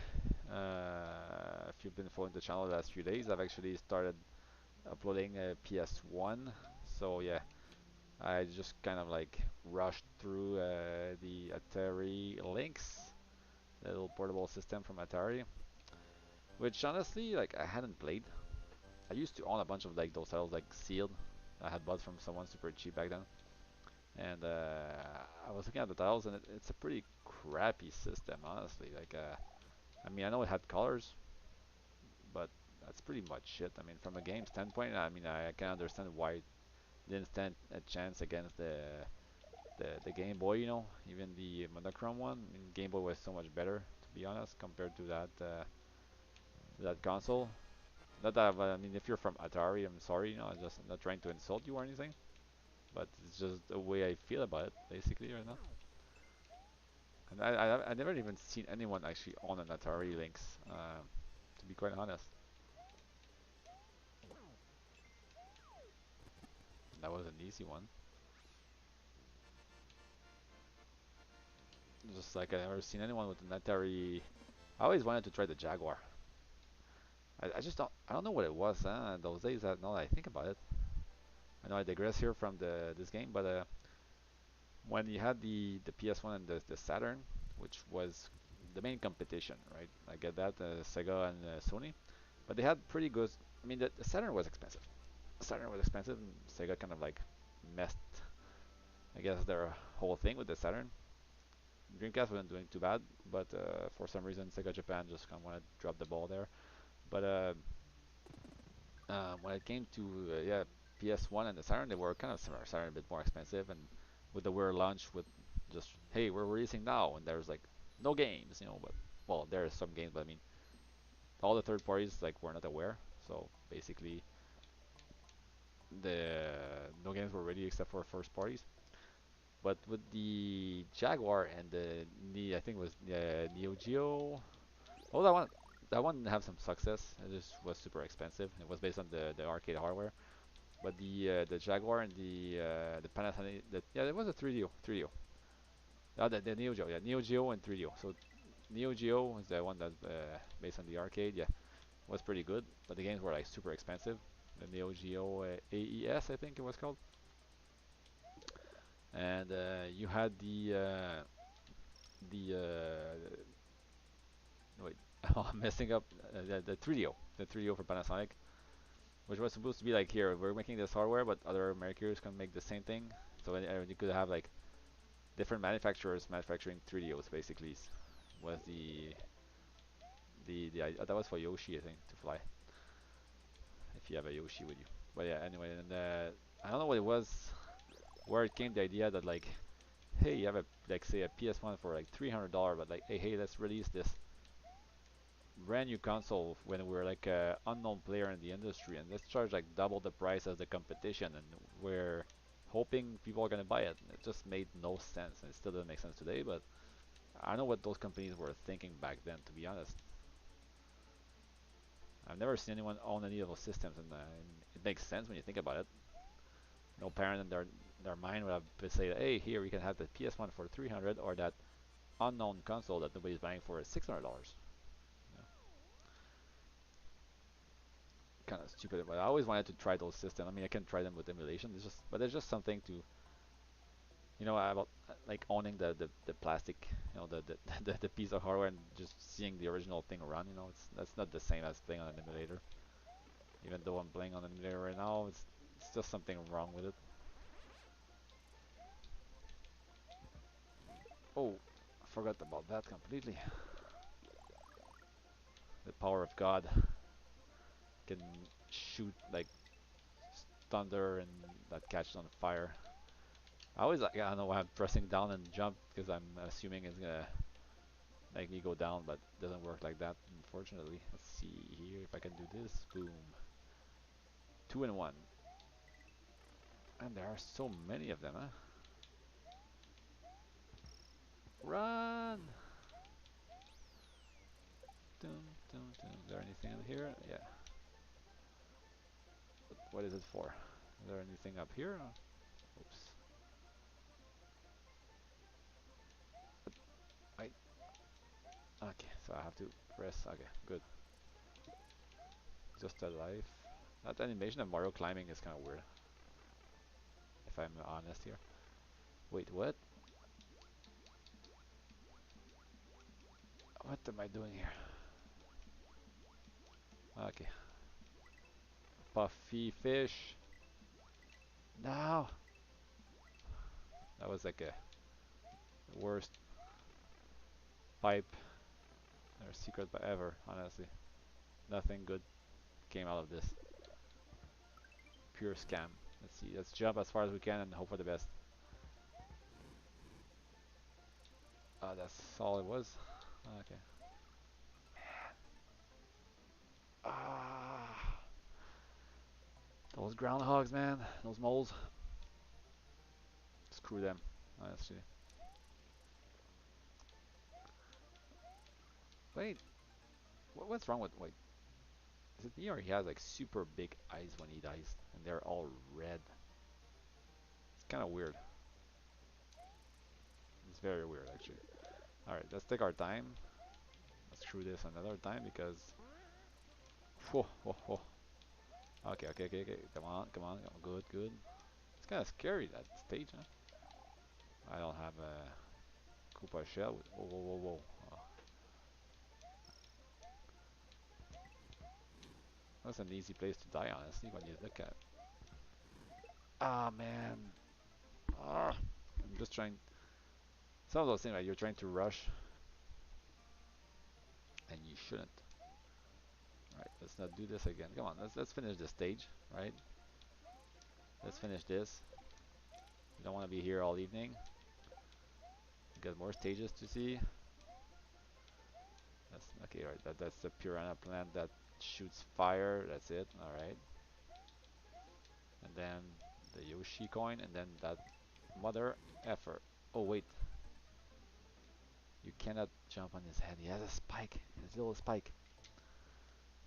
if you've been following the channel the last few days, I've actually started uploading a PS1. So yeah, I just kind of like rushed through the Atari Lynx, the little portable system from Atari, which honestly, like I hadn't played. I used to own a bunch of like those titles like sealed. I had bought from someone super cheap back then, and I was looking at the titles, and it's a pretty crappy system, honestly. Like, I mean, I know it had colors, but that's pretty much it. I mean, from a game standpoint, I mean, I can understand why it didn't stand a chance against the Game Boy, you know, even the monochrome one. I mean, Game Boy was so much better, to be honest, compared to that console. Not that, but I mean, if you're from Atari, I'm sorry, you know, I'm not trying to insult you or anything, but it's just the way I feel about it, basically, right now. And I never even seen anyone actually own an Atari Lynx, to be quite honest. That was an easy one. Just like I never seen anyone with an Atari. I always wanted to try the Jaguar. I just I don't know what it was, those days. Now that I think about it, I know I digress here from this game, but when you had the PS1 and the Saturn, which was the main competition, right? I get that, Sega and Sony, but they had pretty good. I mean, the Saturn was expensive. Saturn was expensive, and Sega kind of like messed, I guess, their whole thing with the Saturn. Dreamcast wasn't doing too bad, but for some reason Sega Japan just kind of wanted to drop the ball there. But when it came to yeah PS1 and the Saturn, they were kind of similar. Saturn a bit more expensive, and with the Weird launch, with just hey we're releasing now, and there's like no games, but well there are some games, but I mean all the third parties like were not aware. So basically, the no games were ready except for first parties. But with the Jaguar and I think it was Neo Geo. Oh, that one didn't have some success. It just was super expensive. It was based on the arcade hardware. But the Jaguar and the Panasonic, yeah, it was a 3DO, 3DO. The Neo Geo, yeah, Neo Geo and 3DO. So Neo Geo is the one that's based on the arcade. Yeah, was pretty good, but the games were like super expensive. The Neo Geo AES, I think it was called, and you had the wait, I'm messing up the 3DO, the 3DO for Panasonic, which was supposed to be like here we're making this hardware, but other makers can make the same thing. So you could have like different manufacturers manufacturing 3DOs basically. Was that was for Yoshi I think to fly if you have a Yoshi with you. But yeah, anyway, and I don't know what it was, where it came the idea that like, hey, you have a like say a PS1 for like $300, but like, hey, let's release this brand new console when we're like a unknown player in the industry, and let's charge like double the price as the competition, and we're hoping people are gonna buy it. And it just made no sense, and it still doesn't make sense today. But I know what those companies were thinking back then. To be honest, I've never seen anyone own any of those systems, and it makes sense when you think about it. No parent in their mind would have to say, "Hey, here we can have the PS1 for 300, or that unknown console that nobody's buying for $600." You know, kind of stupid. But I always wanted to try those systems. I mean, I can try them with emulation. But there's just something to, about like owning the plastic, the piece of hardware and just seeing the original thing run. That's not the same as playing on an emulator. Even though I'm playing on an emulator right now, it's just something wrong with it. Oh, I forgot about that completely. The power of God can shoot like thunder and that catches on fire. I always like, I don't know why I'm pressing down and jump because I'm assuming it's gonna make me go down, but it doesn't work like that, unfortunately. Let's see here if I can do this. Boom. Two in one. And there are so many of them, huh? Run! Dun, dun, dun. Is there anything in here? Yeah. What is it for? Is there anything up here? Oops. I. Okay, so I have to press. Okay, good. Just a life. That animation of Mario climbing is kind of weird, if I'm honest here. Wait, what? What am I doing here? Okay. Puffy fish. No! That was like a worst pipe or secret ever, honestly. Nothing good came out of this. Pure scam. Let's see, let's jump as far as we can and hope for the best. That's all it was. Okay. Ah, those groundhogs, man. Those moles. Screw them, honestly. Wait, what's wrong with, wait, is it me or he has like super big eyes when he dies and they're all red? It's kind of weird. It's very weird, actually. Alright, let's take our time. Let's screw this another time because... Whoa, whoa, whoa. Okay, okay, okay, okay. Come on, come on. Oh, good, good. It's kind of scary, that stage, huh? I don't have a Koopa shell. Whoa, whoa, whoa, whoa. Oh, that's an easy place to die, honestly, when you look at it. Ah, man. Ah, I'm just trying. Some of those things, like you're trying to rush, and you shouldn't. All right, let's not do this again. Come on, let's finish the stage, right? Let's finish this. You don't want to be here all evening. We got more stages to see. That's okay, right? That's the piranha plant that shoots fire. That's it. All right. And then the Yoshi coin, and then that mother effer. Oh wait, you cannot jump on his head. He has a spike. His little spike.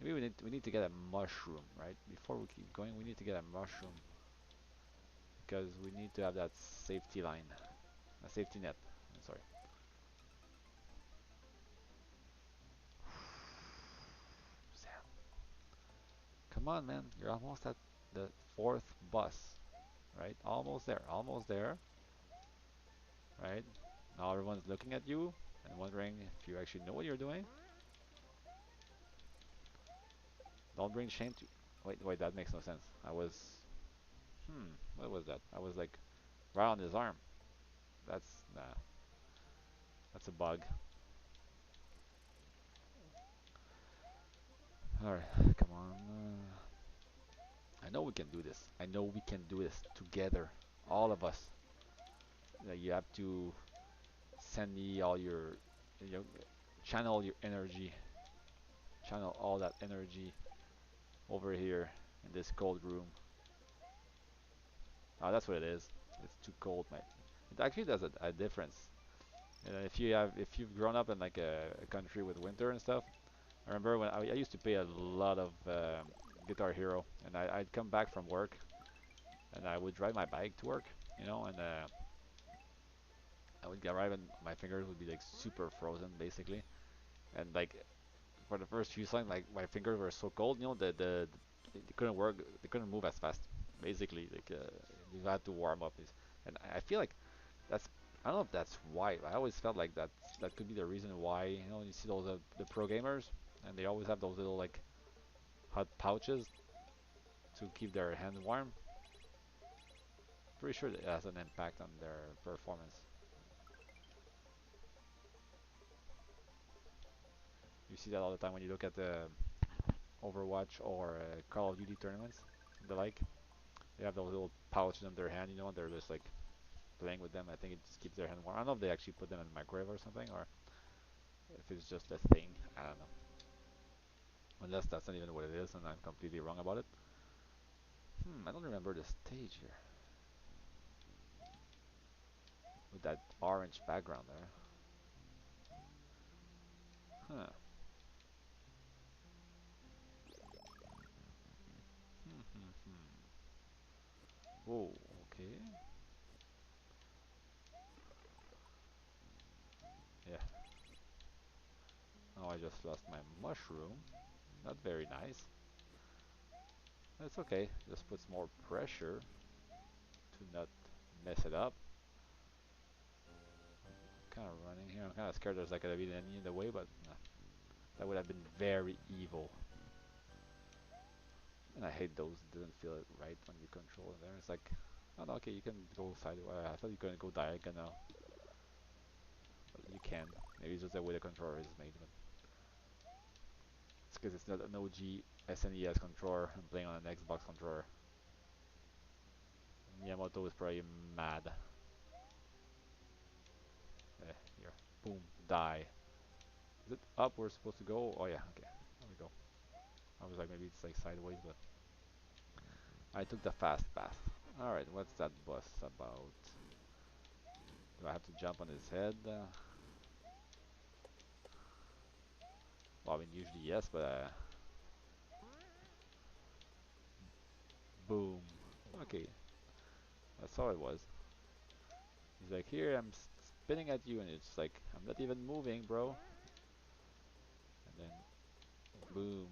Maybe we need to get a mushroom, right? Before we keep going, we need to get a mushroom because we need to have that safety line, a safety net. I'm sorry. Sam, come on, man. You're almost at the fourth bus, right? Almost there, right? Now everyone's looking at you and wondering if you actually know what you're doing. Don't bring shame to. Wait, that makes no sense. I was. What was that? I was like right on his arm. That's nah. That's a bug. All right, come on. I know we can do this. I know we can do this together, all of us. You have to send me all your, you know, channel your energy, channel all that energy over here in this cold room. Oh, that's what it is. It's too cold, mate. It actually does a difference. If you've grown up in like a country with winter and stuff, I remember when I used to play a lot of Guitar Hero, and I'd come back from work, and I would ride my bike to work, and I would get arrive and my fingers would be like super frozen, basically, and like for the first few songs, like my fingers were so cold, they couldn't work, they couldn't move as fast, basically, like you had to warm up this, and I feel like that's I don't know if that's why. I always felt like that could be the reason why you see those the pro gamers, and they always have those little like hot pouches to keep their hand warm. Pretty sure it has an impact on their performance. You see that all the time when you look at the Overwatch or Call of Duty tournaments, and the like. They have those little pouches in their hand, and they're just like playing with them. I think it just keeps their hand warm. I don't know if they actually put them in the microwave or something, or if it's just a thing. I don't know. Unless that's not even what it is, and I'm completely wrong about it. I don't remember the stage here with that orange background there. Huh. Hmm. Hmm. Hmm. Whoa. Okay. Yeah. Oh, I just lost my mushroom. Not very nice. That's okay. Just puts more pressure to not mess it up. Kind of running here. I'm kind of scared there's like gonna be an enemy in the way, but nah, that would have been very evil. And I hate those. It doesn't feel right when you control it there. It's like, oh no, okay, you can go sideways. I thought you couldn't go diagonal, but you can. Maybe it's just the way the controller is made, but it's because it's not an OG SNES controller. I'm playing on an Xbox controller. Miyamoto is probably mad. Here, boom, die. Is it up? We're supposed to go. Oh yeah, okay, there we go. I was like, maybe it's like sideways, but I took the fast path. Alright, what's that bus about? Do I have to jump on his head? Well, I mean, usually yes, but boom. Okay, that's all it was. He's like, here, I'm spinning at you, and it's like, I'm not even moving, bro. And then, boom.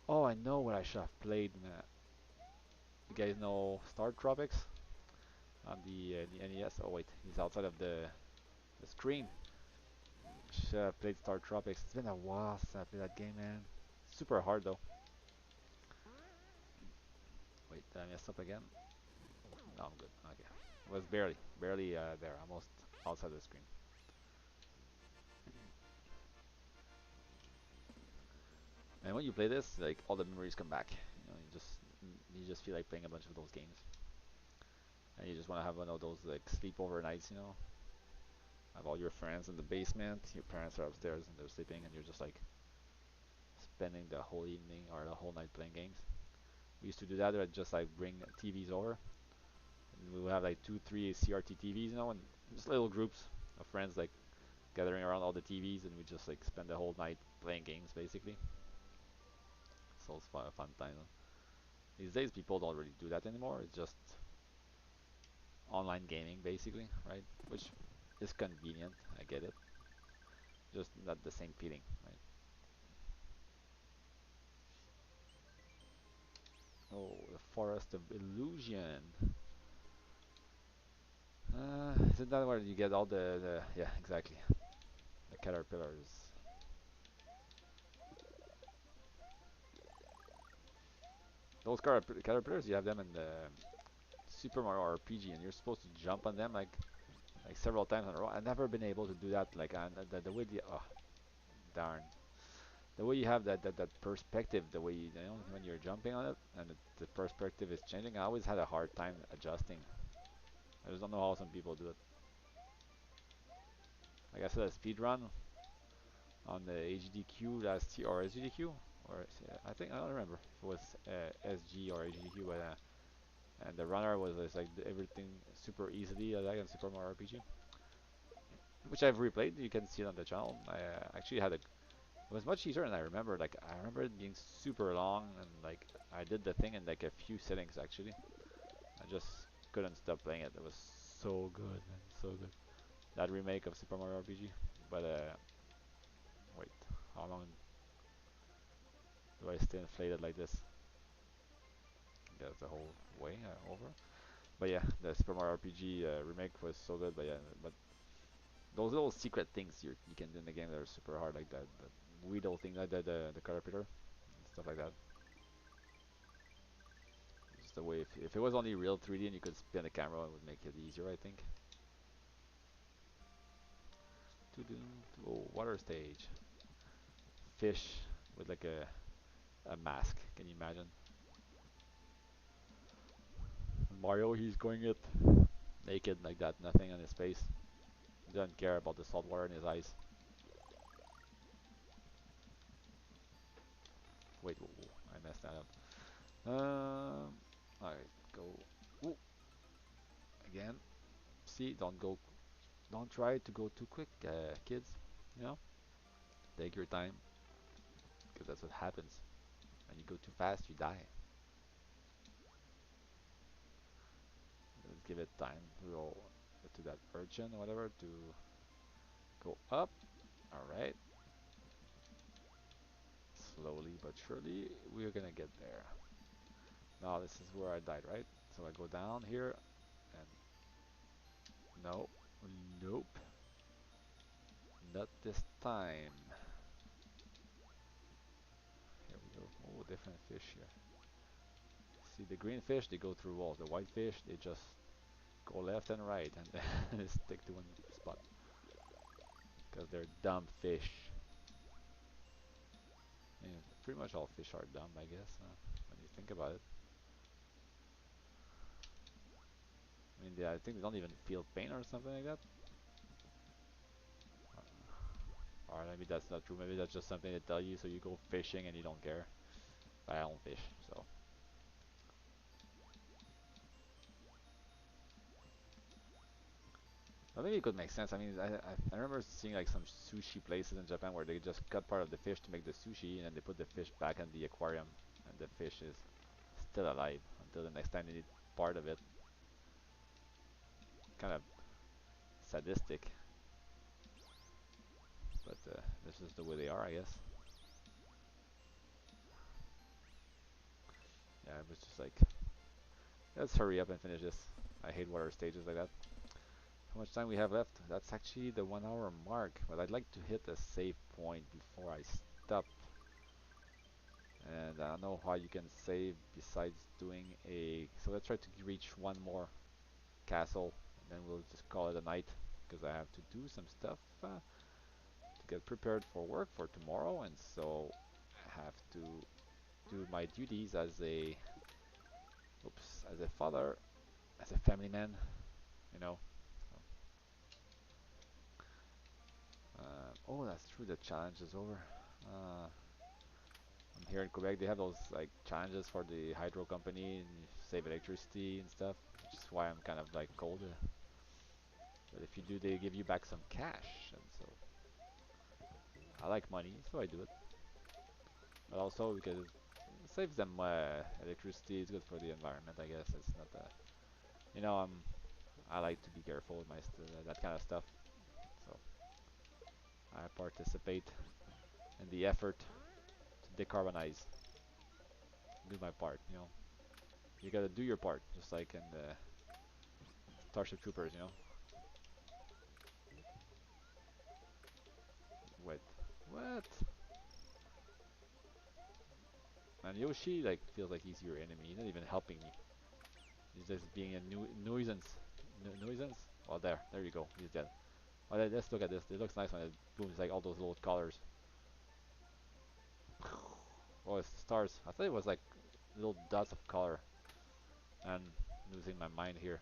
Oh, I know what I should have played, man. You guys know Star Tropics on the NES? Oh wait, he's outside of the screen. Should have played Star Tropics. It's been a while since I played that game, man. Super hard though. Wait, did I mess up again? No, I'm good. Okay. It was barely there, almost outside the screen. And when you play this, like all the memories come back. You just feel like playing a bunch of those games, and you just want to have one of those like sleepover nights. Have all your friends in the basement, your parents are upstairs and they're sleeping, and you're just like spending the whole evening or the whole night playing games. We used to do that. I'd just like bring TVs over, and we would have like two, three CRT TVs, and just little groups of friends like gathering around all the TVs, and we just like spend the whole night playing games basically. So it's fun, a fun time. These days, people don't really do that anymore. It's just online gaming basically, right? Which is convenient. I get it. Just not the same feeling, right? Oh, the Forest of Illusion. Isn't that where you get all the yeah, exactly, the caterpillars? Those caterpillars, you have them in the Super Mario RPG, and you're supposed to jump on them like several times in a row. I've never been able to do that. Like the way oh darn, the way you have that perspective, the way when you're jumping on it, and the perspective is changing. I always had a hard time adjusting. I just don't know how some people do it. Like I said, a speed run on the HDQ last year, or SGDQ, or I think I don't remember if it was SG or HDQ, but and the runner was like everything super easily like in Super Mario RPG, which I've replayed. You can see it on the channel. I actually had a. It was much easier than I remember. Like I remember it being super long, and like I did the thing in like a few settings actually. I just couldn't stop playing it. It was so good, man, so good. That remake of Super Mario RPG. But wait, how long do I stay inflated like this? That's the whole way over. But yeah, the Super Mario RPG remake was so good. But yeah, but those little secret things you can do in the game that are super hard, like that the Weedle thing, like the caterpillar, and stuff like that. Just the way if it was only real 3D and you could spin the camera, it would make it easier, I think. Oh, water stage. Fish with like a mask. Can you imagine? Mario, he's going it naked like that, nothing on his face. He doesn't care about the salt water in his eyes. Wait, whoa, whoa, I messed that up. Alright, go. Ooh, again. See, don't try to go too quick, kids. You know, take your time, because that's what happens. When you go too fast, you die. Let's give it time to go to that urchin or whatever to go up. Alright, slowly but surely, we're gonna get there. Now this is where I died, right? So I go down here, and no, nope, not this time. Here we go. Oh, different fish here. See, the green fish, they go through walls. The white fish, they just go left and right and stick to one spot. Because they're dumb fish. Yeah, pretty much all fish are dumb, I guess, when you think about it. I mean, I think they don't even feel pain or something like that. Or maybe that's not true. Maybe that's just something they tell you so you go fishing and you don't care. But I don't fish, so. Well, maybe it could make sense. I mean, I remember seeing like some sushi places in Japan where they just cut part of the fish to make the sushi, and then they put the fish back in the aquarium, and the fish is still alive until the next time they need part of it. Kind of sadistic, but this is the way they are, I guess. Yeah, it was just like, let's hurry up and finish this. I hate water stages like that. How much time we have left? That's actually the 1 hour mark, but I'd like to hit a save point before I stop And I don't know how you can save besides doing a. So let's try to reach one more castle, and then we'll just call it a night because I have to do some stuff to get prepared for work for tomorrow, and so I have to do my duties as a. Oops, as a father, as a family man, you know. So, oh, that's true. The challenge is over. I'm here in Quebec. They have those like challenges for the hydro company and you save electricity and stuff, which is why I'm kind of like cold. But if you do, they give you back some cash, and so I like money, so I do it. But also because it saves them electricity. It's good for the environment, I guess. It's not you know, I like to be careful with my that kind of stuff. So I participate in the effort to decarbonize, do my part. You know, you gotta do your part, just like in the Starship Troopers. You know. Wait, what? Man, Yoshi like feels like he's your enemy. He's not even helping me. He's just being a nuisance. Nuisance? Oh, there you go. He's dead. Oh, let's look at this. It looks nice when it booms, like all those little colors. Oh, it's stars. I thought it was like little dots of color. I'm losing my mind here.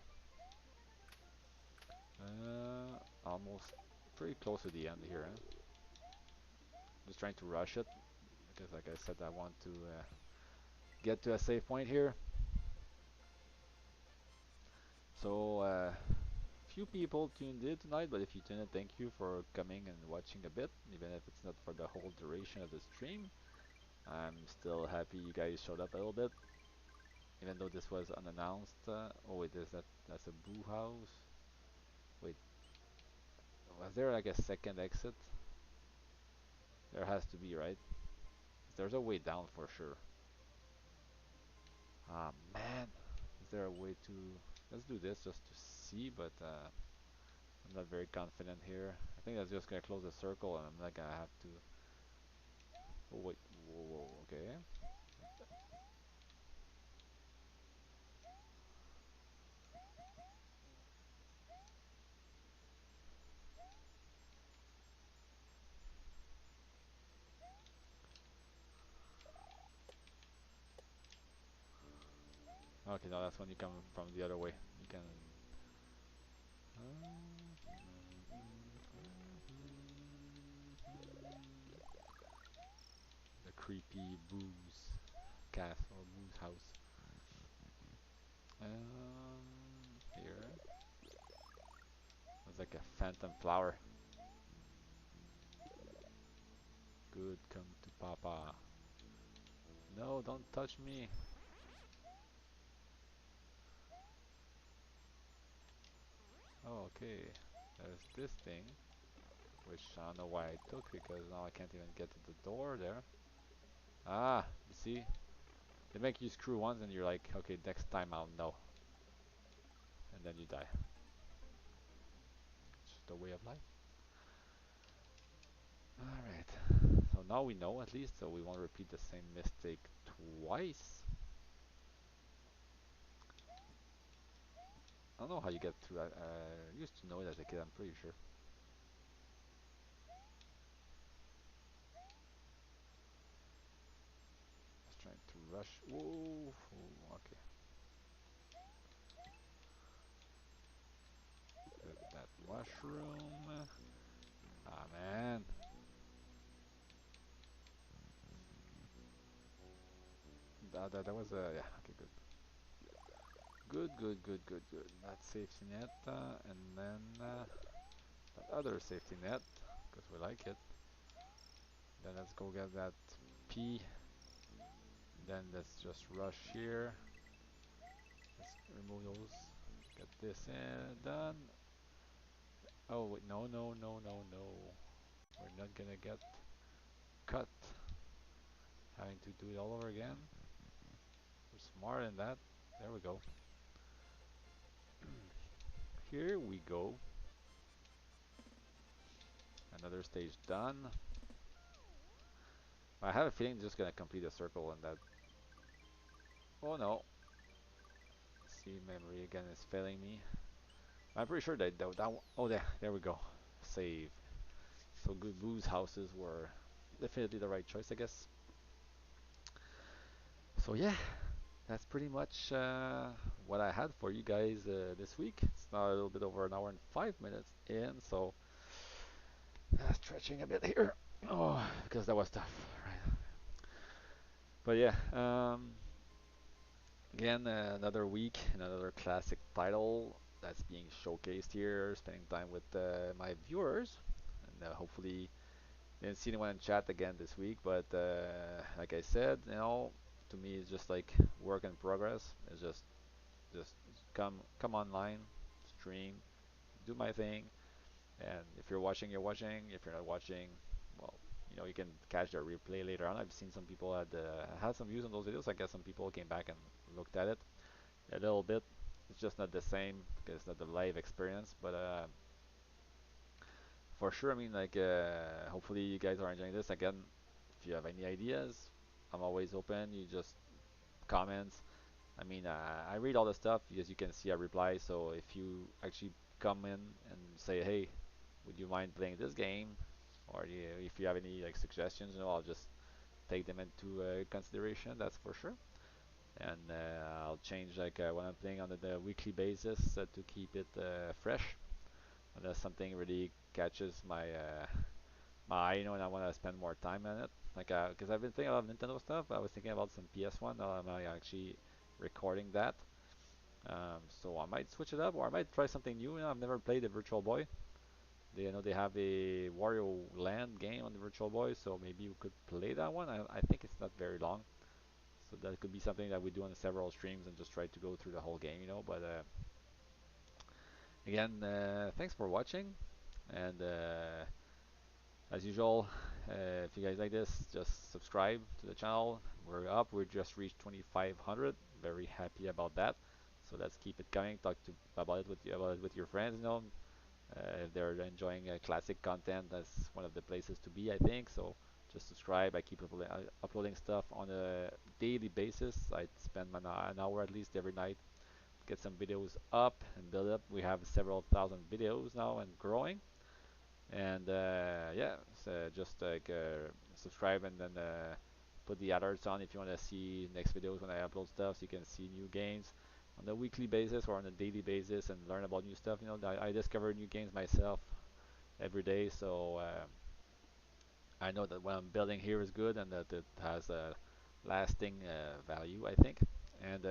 Almost pretty close to the end here. Huh? Just trying to rush it because, like I said, I want to get to a safe point here. So, few people tuned in tonight, but if you tuned in, thank you for coming and watching a bit, even if it's not for the whole duration of the stream. I'm still happy you guys showed up a little bit, even though this was unannounced. Oh wait, that's a boo house. Wait, was there like a second exit? There has to be, right? There's a way down for sure. Ah man, is there a way to? Let's do this just to see, but I'm not very confident here. I think that's just gonna close the circle, and I'm not gonna have to. Oh wait, whoa, okay. Okay, no, that's when you come from the other way. You can. The creepy booze castle or booze house. Here. It's like a phantom flower. Good, come to Papa. No, don't touch me. Oh, okay. There's this thing, which I don't know why I took because now I can't even get to the door there. Ah, you see? They make you screw once and you're like, okay, next time I'll know. And then you die. It's just a way of life. Alright. So now we know at least, so we won't repeat the same mistake twice. I don't know how you get through that. I used to know it as a kid, I'm pretty sure. Just trying to rush. Whoa, okay. Hit that mushroom. Ah, man. That was a. Yeah, okay, good. Good. That safety net, and then that other safety net, because we like it. Then let's go get that P. Then let's just rush here. Let's remove those. Get this in, done. Oh, wait, no. We're not gonna get cut. Having to do it all over again. We're smarter than that. There we go. Here we go. Another stage done. I have a feeling it's just gonna complete a circle and that. Oh no. See, memory again is failing me. I'm pretty sure that oh, there we go. Save. So good booze houses were definitely the right choice, I guess. So yeah, that's pretty much what I had for you guys this week. It's now a little bit over an hour and 5 minutes in, so stretching a bit here. Oh, because that was tough, right? But yeah, again, another week, another classic title that's being showcased here. Spending time with my viewers, and hopefully didn't see anyone in chat again this week. But like I said, to me it's just like work in progress. It's just come online, stream, do my thing, and if you're watching, you're watching. If you're not watching, well, you can catch the replay later on. I've seen some people had some views on those videos. I guess some people came back and looked at it a little bit. It's just not the same because it's not the live experience, but for sure. I mean, like, hopefully you guys are enjoying this. Again, if you have any ideas, I'm always open. You just comments. I mean, I read all the stuff. As you can see, I reply. So if you actually come in and say, "Hey, would you mind playing this game?" or if you have any like suggestions, I'll just take them into consideration. That's for sure. And I'll change like when I'm playing on the weekly basis to keep it fresh. Unless something really catches my eye, and I want to spend more time on it. Like, because I've been playing a lot of Nintendo stuff. I was thinking about some PS1. I'm actually recording that. So I might switch it up, or I might try something new. I've never played the Virtual Boy. They have a Wario Land game on the Virtual Boy, so maybe we could play that one. I think it's not very long, so that could be something that we do on several streams and just try to go through the whole game. But again, thanks for watching, and as usual, if you guys like this, just subscribe to the channel. We're up. We just reached 2,500. Very happy about that. So let's keep it coming. Talk about it with your friends. If they're enjoying classic content, that's one of the places to be, I think. So just subscribe. I keep uploading stuff on a daily basis. I spend an hour at least every night to get some videos up and build up. We have several thousand videos now and growing. And yeah, so just like subscribe and then put the alerts on if you want to see next videos when I upload stuff, so you can see new games on a weekly basis or on a daily basis and learn about new stuff. I discover new games myself every day, so I know that what I'm building here is good and that it has a lasting value, I think. And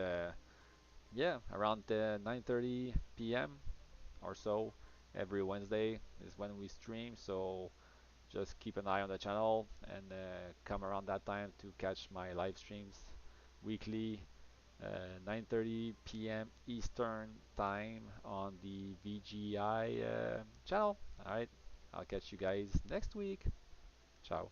yeah, around 9:30 p.m. or so every Wednesday is when we stream. So just keep an eye on the channel and come around that time to catch my live streams weekly, 9:30 p.m. Eastern time on the VGI channel. All right, I'll catch you guys next week. Ciao.